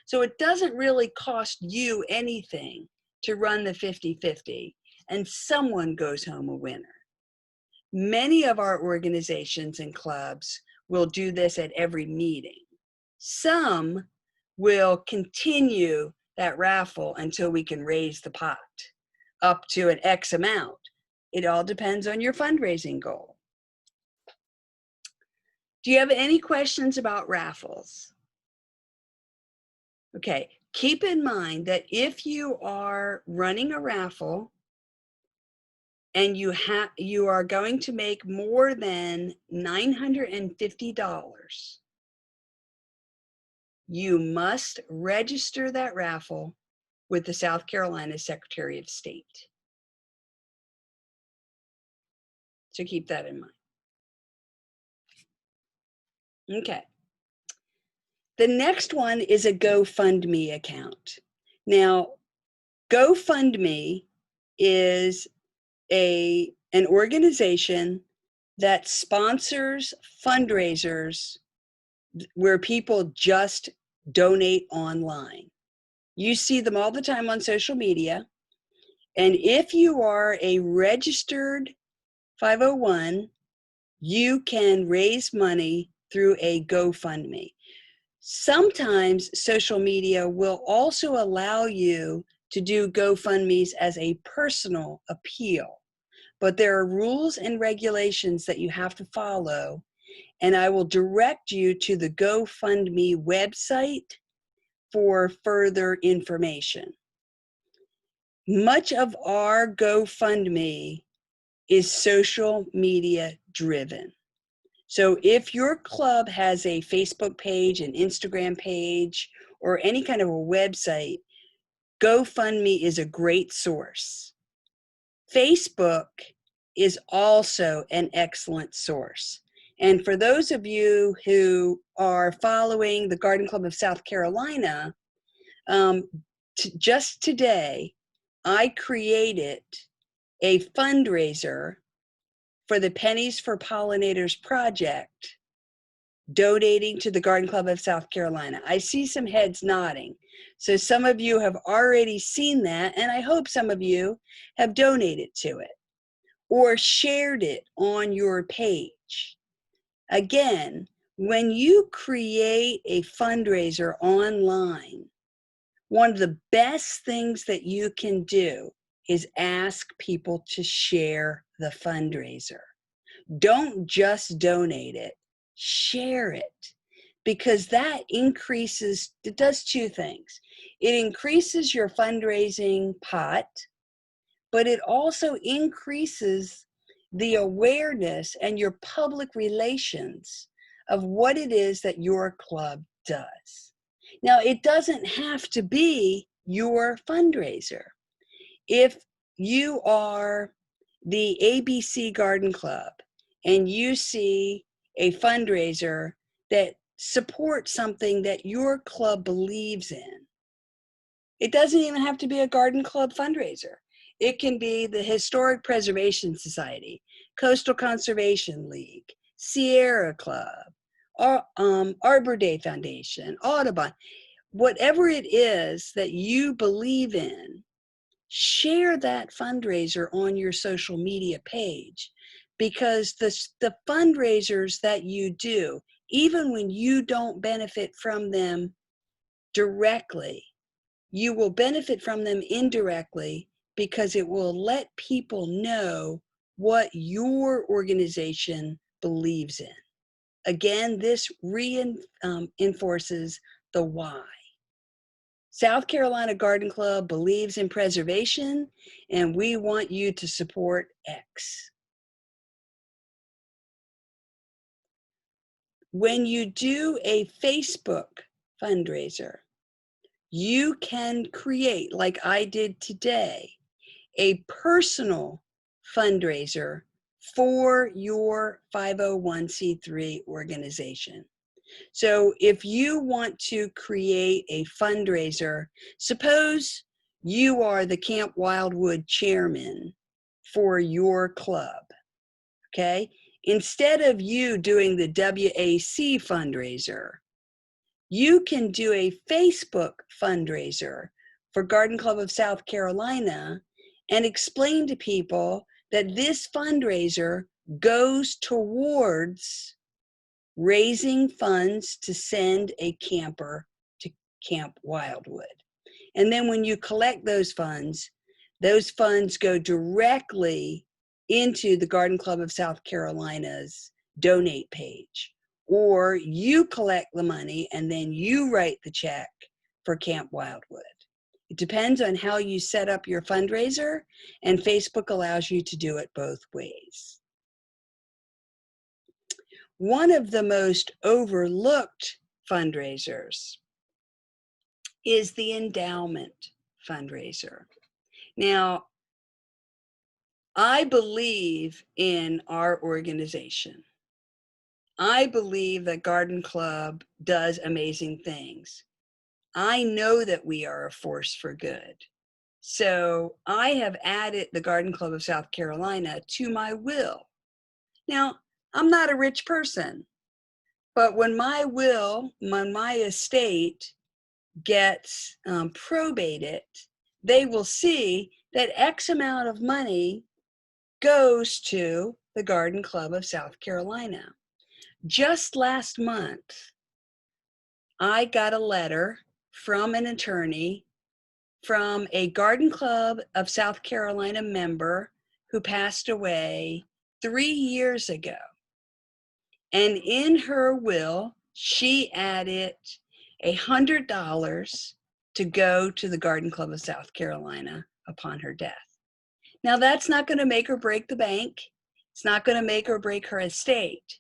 So it doesn't really cost you anything to run the 50-50, and someone goes home a winner. Many of our organizations and clubs will do this at every meeting. Some will continue that raffle until we can raise the pot up to an X amount. It all depends on your fundraising goal. Do you have any questions about raffles? Okay, keep in mind that if you are running a raffle and you are going to make more than $950, you must register that raffle with the South Carolina Secretary of State. So keep that in mind. Okay. The next one is a Gofundme account. Now, Gofundme is an organization that sponsors fundraisers where people just donate online. You see them all the time on social media. And if you are a registered 501, you can raise money through a GoFundMe. Sometimes social media will also allow you to do GoFundMes as a personal appeal, but there are rules and regulations that you have to follow. and I will direct you to the GoFundMe website for further information. Much of our GoFundMe is social media driven. So if your club has a Facebook page, an Instagram page, or any kind of a website, GoFundMe is a great source. Facebook is also an excellent source. And for those of you who are following the Garden Club of South Carolina, just today, I created a fundraiser for the Pennies for Pollinators project, donating to the Garden Club of South Carolina. I see some heads nodding. So some of you have already seen that, and I hope some of you have donated to it or shared it on your page. Again, when you create a fundraiser online, one of the best things that you can do is ask people to share the fundraiser. Don't just donate it, share it, because that increases, it does two things. It increases your fundraising pot, but it also increases the awareness and your public relations of what it is that your club does. Now, it doesn't have to be your fundraiser. If you are the ABC Garden Club and you see a fundraiser that supports something that your club believes in, it doesn't even have to be a garden club fundraiser. It can be the Historic Preservation Society, Coastal Conservation League, Sierra Club, Arbor Day Foundation, Audubon. Whatever it is that you believe in, share that fundraiser on your social media page, because the fundraisers that you do, even when you don't benefit from them directly, you will benefit from them indirectly, because it will let people know what your organization believes in. Again, this reinforces the why. South Carolina Garden Club believes in preservation, and we want you to support X. When you do a Facebook fundraiser, you can create, like I did today, a personal fundraiser for your 501c3 organization. So if you want to create a fundraiser, suppose you are the Camp Wildwood chairman for your club, okay? Instead of you doing the WAC fundraiser, you can do a Facebook fundraiser for Garden Club of South Carolina and explain to people that this fundraiser goes towards raising funds to send a camper to Camp Wildwood. And then when you collect those funds go directly into the Garden Club of South Carolina's donate page. Or you collect the money and then you write the check for Camp Wildwood. It depends on how you set up your fundraiser, and Facebook allows you to do it both ways. One of the most overlooked fundraisers is the endowment fundraiser. Now, I believe in our organization. I believe that Garden Club does amazing things. I know that we are a force for good. So I have added the Garden Club of South Carolina to my will. Now, I'm not a rich person, but when my estate gets probated, they will see that X amount of money goes to the Garden Club of South Carolina. Just last month, I got a letter from an attorney from a Garden Club of South Carolina member who passed away 3 years ago. And in her will, she added $100 to go to the Garden Club of South Carolina upon her death. Now, that's not going to make or break the bank. It's not going to make or break her estate.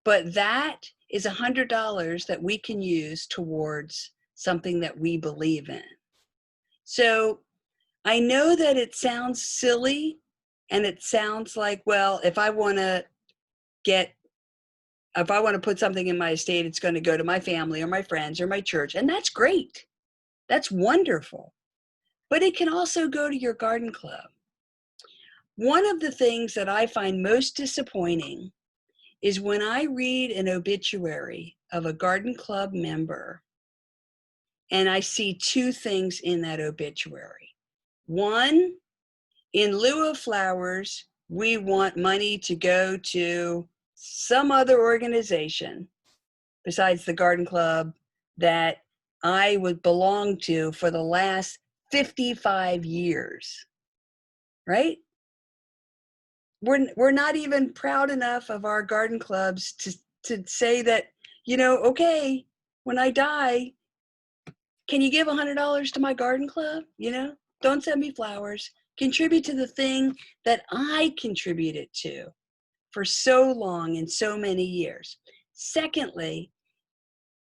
But that is $100 that we can use towards something that we believe in. So I know that it sounds silly, and it sounds like, well, if I want to put something in my estate, it's going to go to my family or my friends or my church. And that's great. That's wonderful. But it can also go to your garden club. One of the things that I find most disappointing is when I read an obituary of a garden club member and I see two things in that obituary. One, in lieu of flowers, we want money to go to some other organization besides the garden club that I would belong to for the last 55 years, right? We're not even proud enough of our garden clubs to say that, okay, when I die, can you give $100 to my garden club? Don't send me flowers. Contribute to the thing that I contributed to for so long and so many years. Secondly,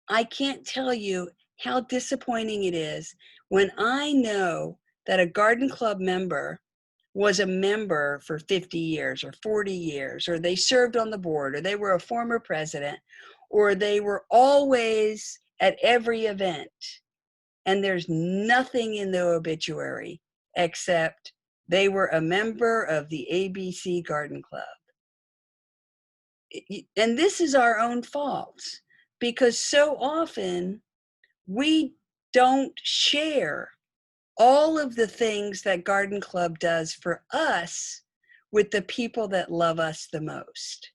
I can't tell you how disappointing it is when I know that a garden club member was a member for 50 years or 40 years, or they served on the board, or they were a former president, or they were always at every event. And there's nothing in the obituary except they were a member of the ABC Garden Club. And this is our own fault, because so often we don't share all of the things that Garden Club does for us with the people that love us the most.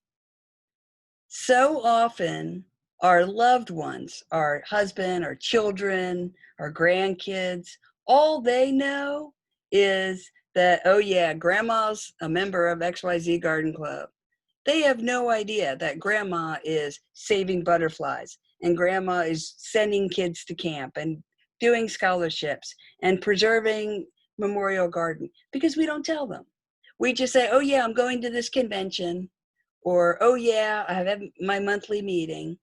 So often, our loved ones, our husband, our children, our grandkids, all they know is that, oh yeah, grandma's a member of XYZ Garden Club. They have no idea that grandma is saving butterflies, and grandma is sending kids to camp and doing scholarships and preserving Memorial Garden, because we don't tell them. We just say, oh yeah, I'm going to this convention, or oh yeah, I have my monthly meeting.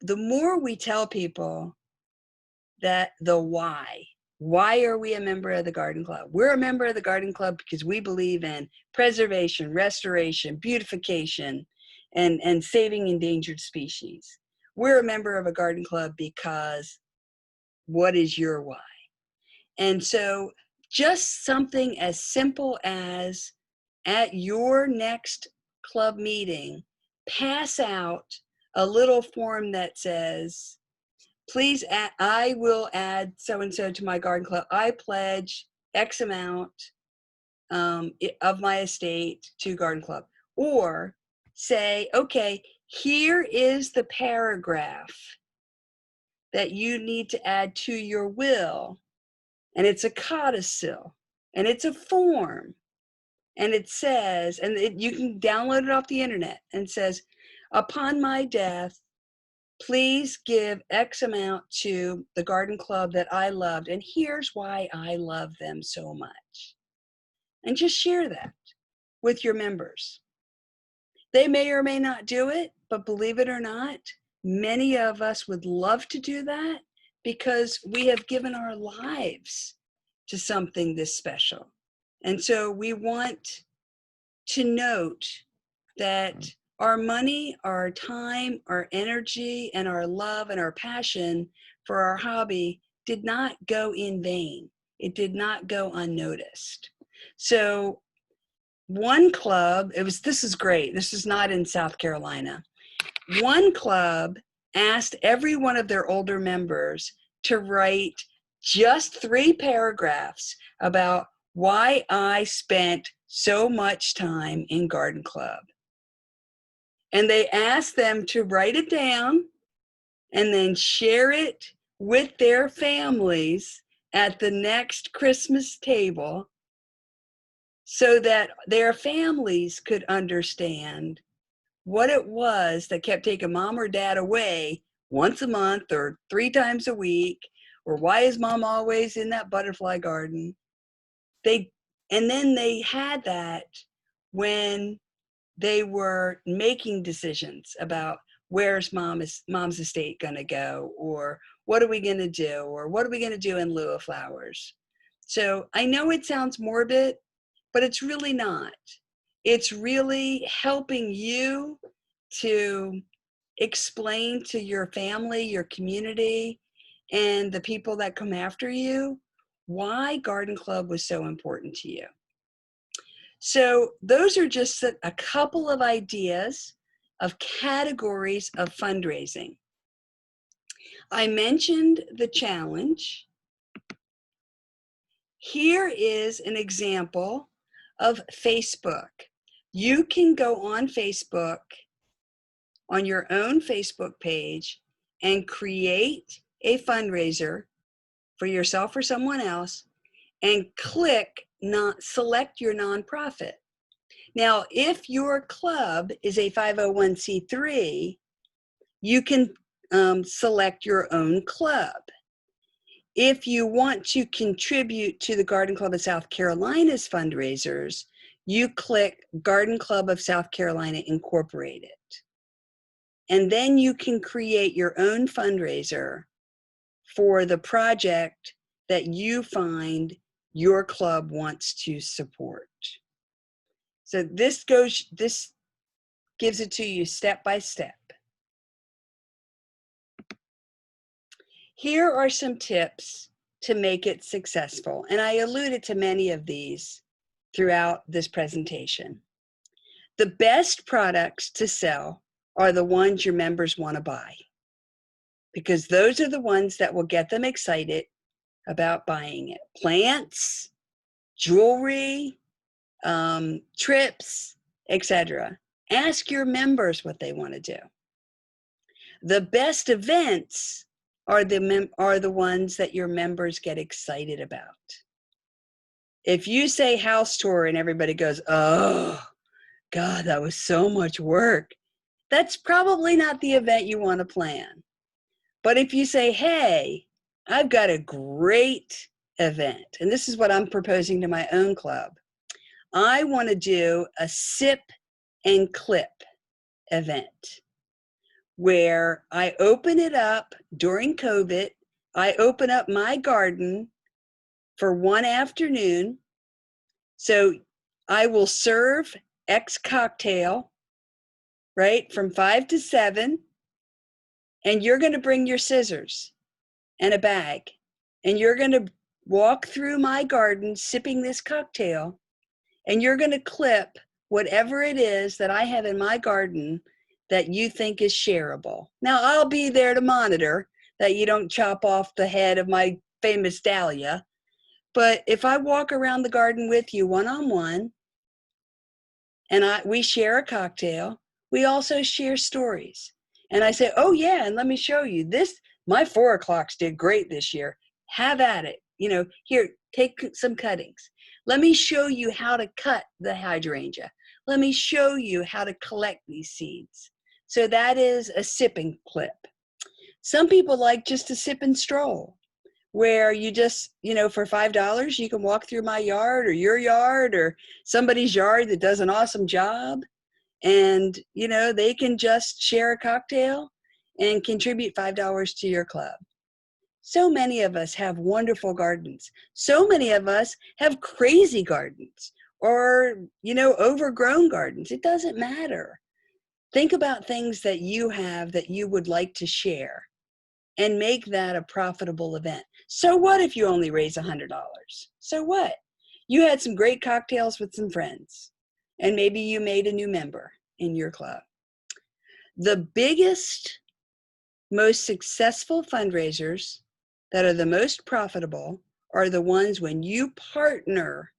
The more we tell people that the why are we a member of the Garden Club? We're a member of the Garden Club because we believe in preservation, restoration, beautification, and saving endangered species. We're a member of a Garden Club because what is your why? And so just something as simple as at your next club meeting, pass out a little form that says, please, I will add so-and-so to my garden club. I pledge X amount of my estate to garden club. Or say, okay, here is the paragraph that you need to add to your will. And it's a codicil, and it's a form. And it says, and you can download it off the internet, and it says, upon my death, please give X amount to the garden club that I loved, and here's why I love them so much. And just share that with your members. They may or may not do it, but believe it or not, many of us would love to do that because we have given our lives to something this special. And so we want to note that our money, our time, our energy, and our love and our passion for our hobby did not go in vain. It did not go unnoticed. So one club, this is great. This is not in South Carolina. One club asked every one of their older members to write just 3 paragraphs about why I spent so much time in garden club. And they asked them to write it down and then share it with their families at the next Christmas table so that their families could understand what it was that kept taking mom or dad away once a month or 3 times a week, or why is mom always in that butterfly garden? And then they had that when they were making decisions about where's mom's estate going to go, or what are we going to do, or what are we going to do in lieu of flowers. So I know it sounds morbid, but it's really not. It's really helping you to explain to your family, your community, and the people that come after you why Garden Club was so important to you. So those are just a couple of ideas of categories of fundraising. I mentioned the challenge. Here is an example of Facebook. You can go on Facebook, on your own Facebook page, and create a fundraiser for yourself or someone else, and select your nonprofit. Now, if your club is a 501c3, you can select your own club. If you want to contribute to the Garden Club of South Carolina's fundraisers, you click Garden Club of South Carolina Incorporated. And then you can create your own fundraiser for the project that you find your club wants to support. So this gives it to you step by step. Here are some tips to make it successful, and I alluded to many of these throughout this presentation. The best products to sell are the ones your members want to buy, because those are the ones that will get them excited about buying it. Plants, jewelry, trips, etc. Ask your members what they want to do. The best events are the ones that your members get excited about. If you say house tour and everybody goes, oh, God, that was so much work, that's probably not the event you want to plan. But if you say, hey, I've got a great event, and this is what I'm proposing to my own club. I want to do a sip and clip event where I open it up during COVID. I open up my garden for one afternoon. So I will serve X cocktail, right, from 5 to 7. And you're going to bring your scissors and a bag. And you're going to walk through my garden sipping this cocktail. And you're going to clip whatever it is that I have in my garden that you think is shareable. Now, I'll be there to monitor that you don't chop off the head of my famous dahlia. But if I walk around the garden with you one-on-one, and we share a cocktail, we also share stories. And I say, oh yeah, and let me show you this. My 4 o'clocks did great this year. Have at it. Here, take some cuttings. Let me show you how to cut the hydrangea. Let me show you how to collect these seeds. So that is a sipping clip. Some people like just to sip and stroll, where you just, for $5, you can walk through my yard or your yard or somebody's yard that does an awesome job. And, they can just share a cocktail and contribute $5 to your club. So many of us have wonderful gardens. So many of us have crazy gardens or, overgrown gardens. It doesn't matter. Think about things that you have that you would like to share and make that a profitable event. So what if you only raise $100? So what? You had some great cocktails with some friends, and maybe you made a new member in your club. The biggest, most successful fundraisers that are the most profitable are the ones when you partner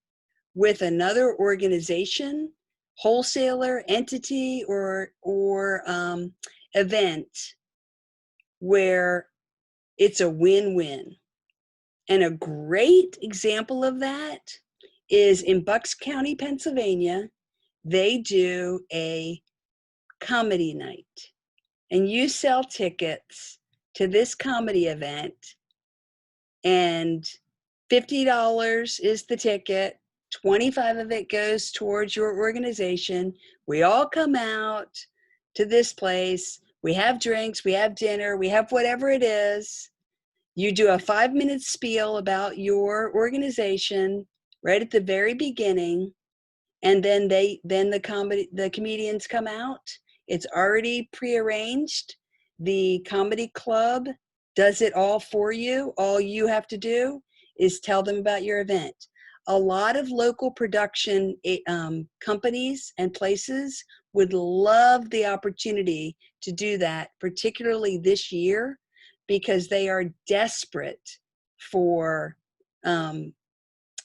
with another organization, wholesaler, entity, or event where it's a win-win. And a great example of that is in Bucks County, Pennsylvania. They do a comedy night and you sell tickets to this comedy event, and $50 is the ticket, 25 of it goes towards your organization. We all come out to this place. We have drinks, we have dinner, we have whatever it is. You do a 5-minute spiel about your organization right at the very beginning, and then the comedians come out. It's already prearranged. The comedy club does it all for you. All you have to do is tell them about your event. A lot of local production companies and places would love the opportunity to do that, particularly this year, because they are desperate for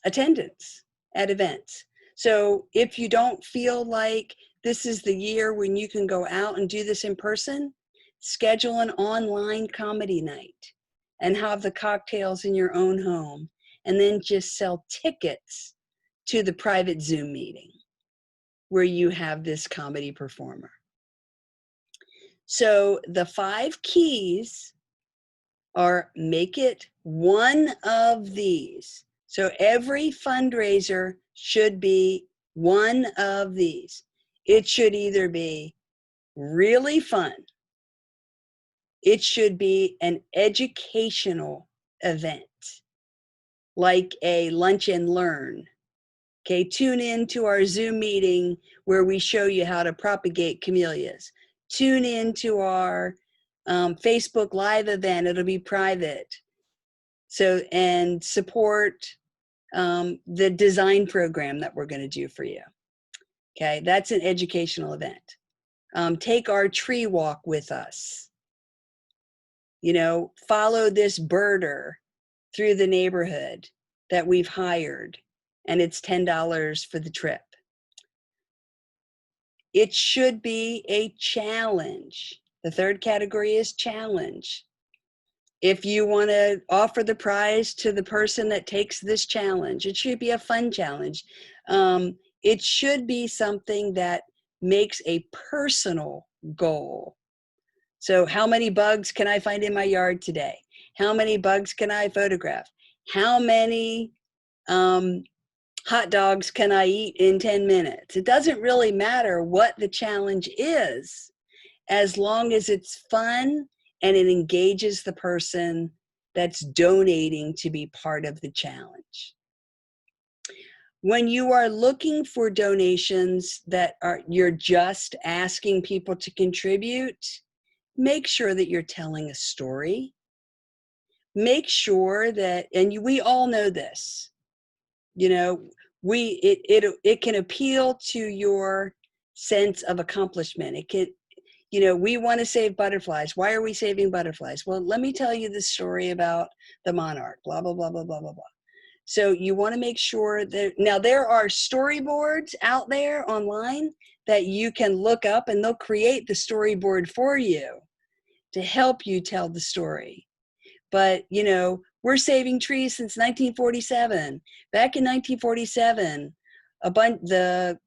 attendance at events. So if you don't feel like this is the year when you can go out and do this in person, schedule an online comedy night and have the cocktails in your own home, and then just sell tickets to the private Zoom meeting where you have this comedy performer. So the 5 keys are: make it one of these. So every fundraiser should be one of these. It should either be really fun, it should be an educational event, like a lunch and learn. Okay, tune in to our Zoom meeting where we show you how to propagate camellias. Tune in to our Facebook Live event. It'll be private. So, and support the design program that we're going to do for you. Okay, that's an educational event. Take our tree walk with us. You know, follow this birder through the neighborhood that we've hired, and it's $10 for the trip. It should be a challenge. The 3rd category is challenge. If you want to offer the prize to the person that takes this challenge, it should be a fun challenge. It should be something that makes a personal goal. So how many bugs can I find in my yard today? How many bugs can I photograph? How many hot dogs can I eat in 10 minutes? It doesn't really matter what the challenge is, as long as it's fun and it engages the person that's donating to be part of the challenge. When you are looking for donations that you're just asking people to contribute, make sure that you're telling a story. Make sure that, and we all know this, you know, it can appeal to your sense of accomplishment. It can, you know, we want to save butterflies. Why are we saving butterflies? Well, let me tell you this story about the monarch, blah, blah, blah, blah, blah, blah, blah. So you want to make sure that, now there are storyboards out there online that you can look up, and they'll create the storyboard for you to help you tell the story. But, you know, we're saving trees since 1947. Back in 1947, the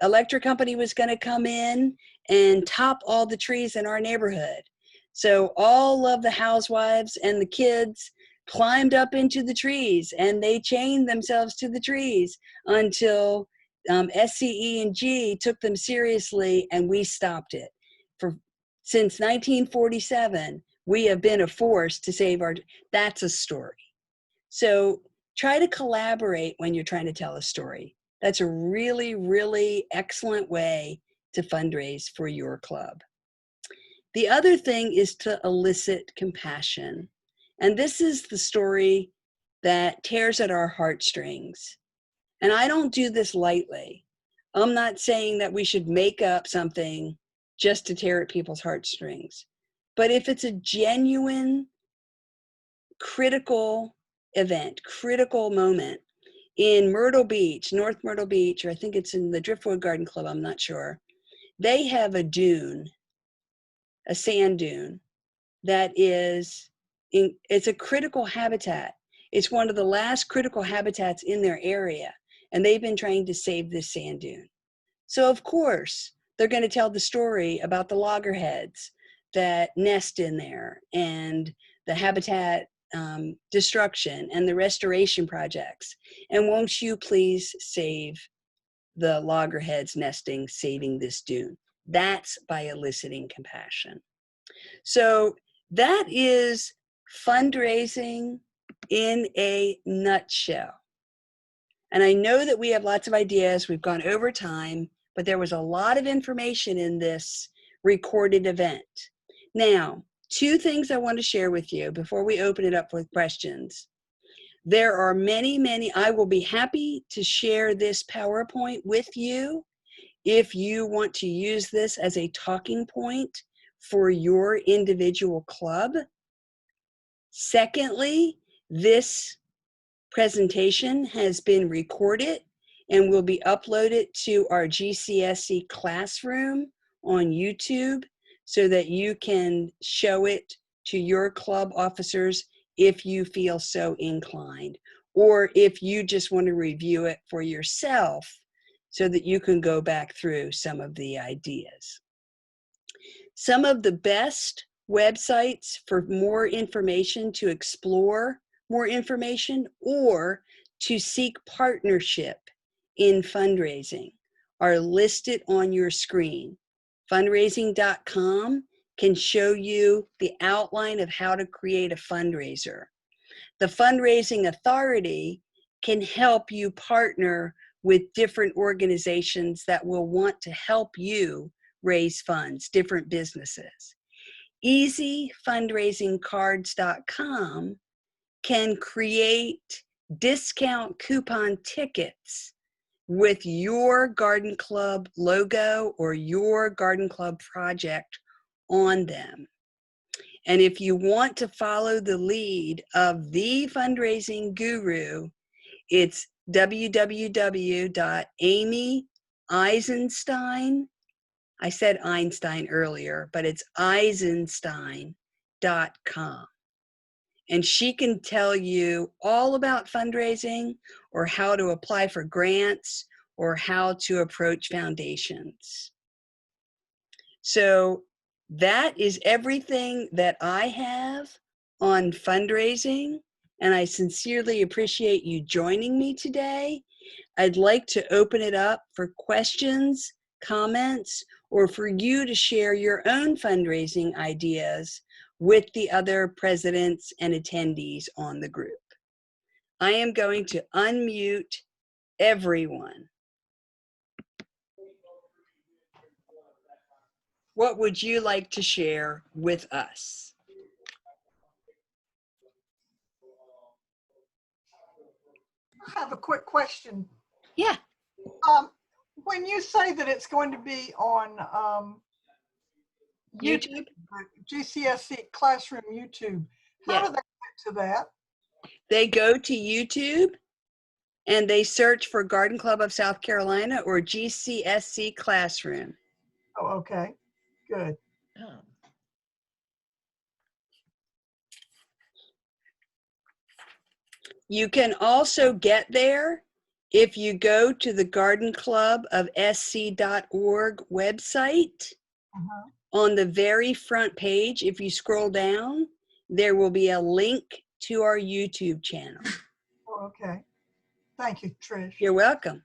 electric company was going to come in and top all the trees in our neighborhood. So all of the housewives and the kids climbed up into the trees, and they chained themselves to the trees until SCE and G took them seriously, and we stopped it. Since 1947, we have been a force to save that's a story. So try to collaborate when you're trying to tell a story. That's a really, really excellent way to fundraise for your club. The other thing is to elicit compassion. And this is the story that tears at our heartstrings. And I don't do this lightly. I'm not saying that we should make up something just to tear at people's heartstrings. But if it's a genuine, critical event, critical moment, in Myrtle Beach, North Myrtle Beach, or I think it's in the Driftwood Garden Club, I'm not sure, they have a dune, a sand dune, that it's a critical habitat. It's one of the last critical habitats in their area, and they've been trying to save this sand dune. So of course, they're going to tell the story about the loggerheads that nest in there, and the habitat destruction and the restoration projects. And won't you please save the loggerheads nesting, saving this dune? That's by eliciting compassion. So that is fundraising in a nutshell. And I know that we have lots of ideas. We've gone over time, but there was a lot of information in this recorded event. Now, two things I want to share with you before we open it up for questions. There are many, I will be happy to share this PowerPoint with you if you want to use this as a talking point for your individual club. Secondly, this presentation has been recorded and will be uploaded to our GCSC classroom on YouTube so that you can show it to your club officers if you feel so inclined, or if you just want to review it for yourself so that you can go back through some of the ideas. Some of the best websites for more information, to explore more information, or to seek partnership in fundraising are listed on your screen. Fundraising.com can show you the outline of how to create a fundraiser. The Fundraising Authority can help you partner with different organizations that will want to help you raise funds, different businesses. EasyFundraisingCards.com can create discount coupon tickets with your garden club logo or your garden club project on them. And if you want to follow the lead of the fundraising guru, it's www.amyeisenstein. I said Einstein earlier, but it's Eisenstein.com. And she can tell you all about fundraising, or how to apply for grants, or how to approach foundations. So that is everything that I have on fundraising, and I sincerely appreciate you joining me today. I'd like to open it up for questions, comments, or for you to share your own fundraising ideas with the other presidents and attendees on the group. I am going to unmute everyone. What would you like to share with us? I have a quick question. Yeah. When you say that it's going to be on YouTube? GCSC Classroom YouTube, how Yeah. do they get to that? They go to YouTube and they search for Garden Club of South Carolina or GCSC Classroom. Oh, okay, good. Oh. You can also get there if you go to the Garden Club of SC.org website. Uh-huh. On the very front page, if you scroll down, there will be a link to our YouTube channel. Oh, okay. Thank you, Trish. You're welcome.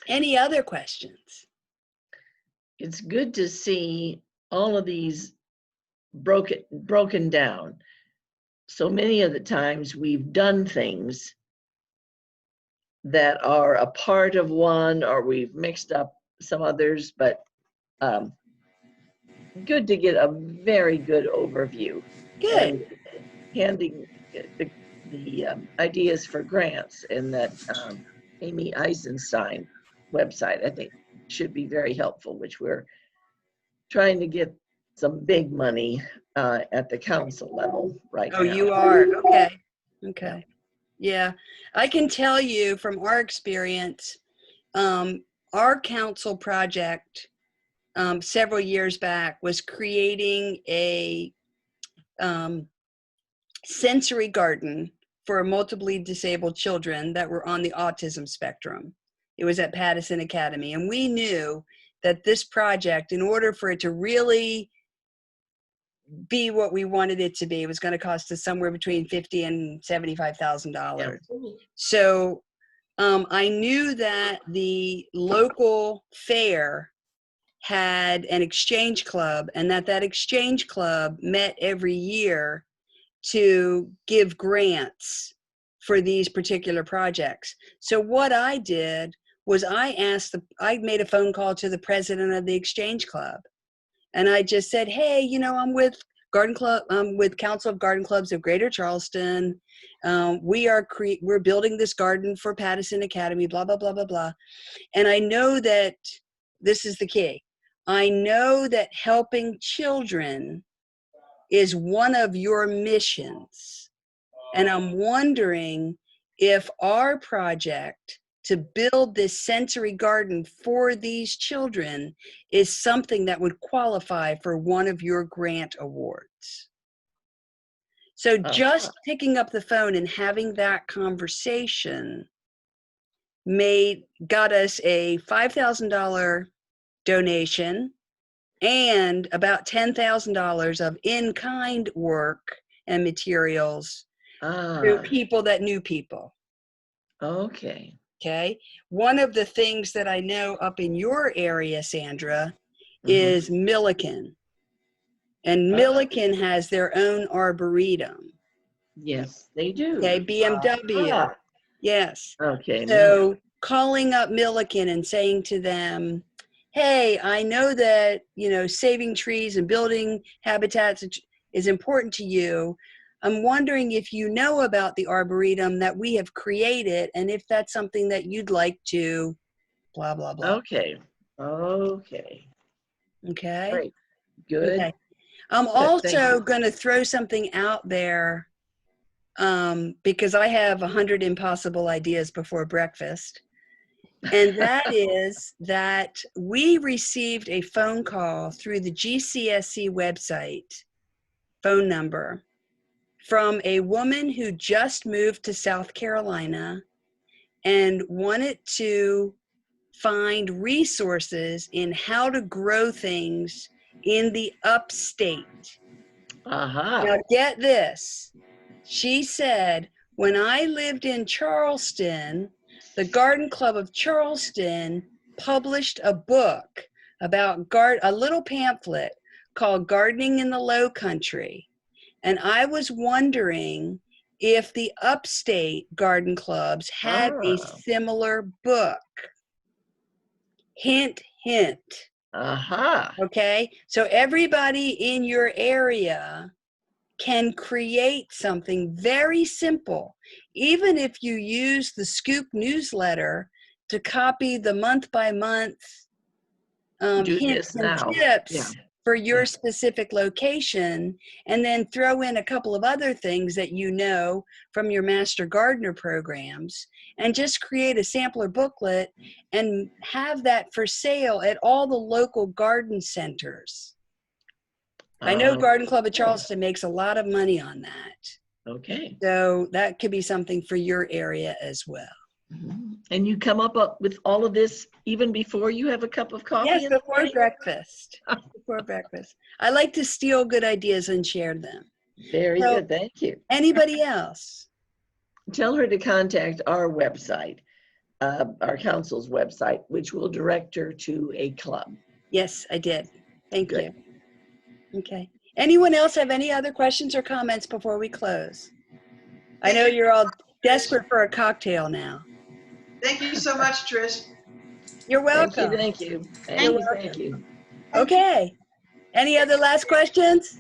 Any other questions? It's good to see all of these broken down. So many of the times we've done things that are a part of one, or we've mixed up some others, but good to get a very good overview. Good. And handing the ideas for grants in that Amy Eisenstein website, I think should be very helpful, which we're trying to get some big money at the council level right now. Oh, you are? Okay. Okay. Yeah. I can tell you from our experience, our council project several years back was creating a sensory garden for multiply disabled children that were on the autism spectrum. It was at Pattison Academy. And we knew that this project, in order for it to really be what we wanted it to be, it was going to cost us somewhere between $50,000 and $75,000. So I knew that the local fair had an exchange club, and that exchange club met every year to give grants for these particular projects. So what I did was I made a phone call to the president of the exchange club. And I just said, hey, you know, I'm with Council of Garden Clubs of Greater Charleston. We're building this garden for Pattison Academy, blah, blah, blah, blah, blah. And I know that this is the key. I know that helping children is one of your missions. And I'm wondering if our project to build this sensory garden for these children is something that would qualify for one of your grant awards. So just picking up the phone and having that conversation got us a $5,000 donation and about $10,000 of in-kind work and materials to people that knew people. Okay. Okay. One of the things that I know up in your area, Sandra, is Milliken. And Milliken has their own arboretum. Yes, they do. Okay. BMW. Yes. Okay. So calling up Milliken and saying to them, hey, I know that, you know, saving trees and building habitats is important to you. I'm wondering if you know about the arboretum that we have created and if that's something that you'd like to blah, blah, blah. Okay. Okay. Okay. Great. Good. Okay. I'm also going to throw something out there because I have 100 impossible ideas before breakfast. And that is that we received a phone call through the GCSC website phone number from a woman who just moved to South Carolina and wanted to find resources in how to grow things in the upstate. Now get this. She said, when I lived in Charleston, the Garden Club of Charleston published a book about a little pamphlet called Gardening in the Low Country. And I was wondering if the upstate garden clubs had a similar book. Hint, hint. Okay, so everybody in your area can create something very simple. Even if you use the Scoop newsletter to copy the month-by-month hints and tips for your specific location, and then throw in a couple of other things that you know from your Master Gardener programs, and just create a sampler booklet and have that for sale at all the local garden centers. I know Garden Club of Charleston makes a lot of money on that. Okay. So that could be something for your area as well. And you come up with all of this even before you have a cup of coffee? Yes, before breakfast. Before breakfast. I like to steal good ideas and share them. Very good. Thank you. Anybody else? Tell her to contact our website, our council's website, which will direct her to a club. Yes, I did. Thank you. Okay. Anyone else have any other questions or comments before we close? I know you're all desperate for a cocktail now. Thank you so much, Trish. You're welcome. Thank you. Thank you. Okay. Any other last questions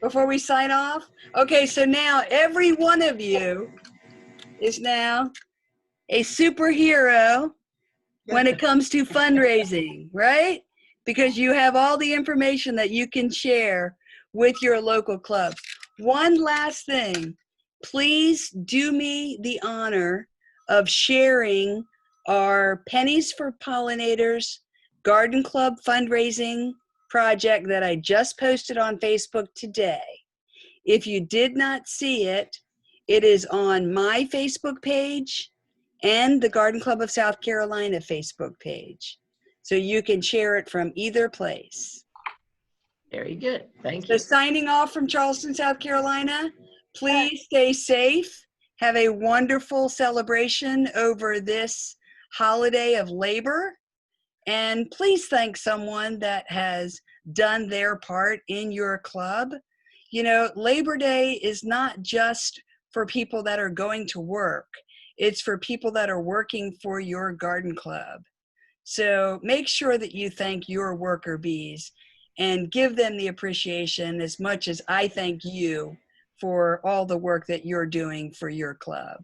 before we sign off? Okay, so now every one of you is now a superhero when it comes to fundraising, right? Because you have all the information that you can share with your local club. One last thing, please do me the honor of sharing our Pennies for Pollinators Garden Club fundraising project that I just posted on Facebook today. If you did not see it, It is on my Facebook page and the Garden Club of South Carolina Facebook page. So you can share it from either place. Very good. Thank So you. signing off from Charleston, South Carolina, please stay safe. Have a wonderful celebration over this holiday of labor. And please thank someone that has done their part in your club. You know, Labor Day is not just for people that are going to work. It's for people that are working for your garden club. So make sure that you thank your worker bees and give them the appreciation as much as I thank you for all the work that you're doing for your club.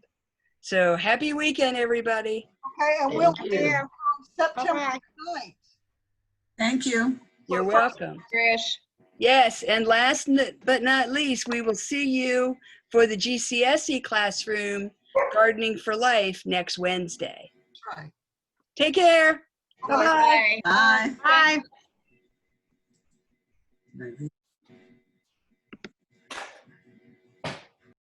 So happy weekend, everybody. Okay, and we'll Thank be you. here on September Bye-bye. 9th. Thank you. You're welcome. Trish. Yes, and last but not least, we will see you for the GCSC classroom Gardening for Life next Wednesday. Right. Take care. Bye-bye. Bye. Bye. Bye. Bye.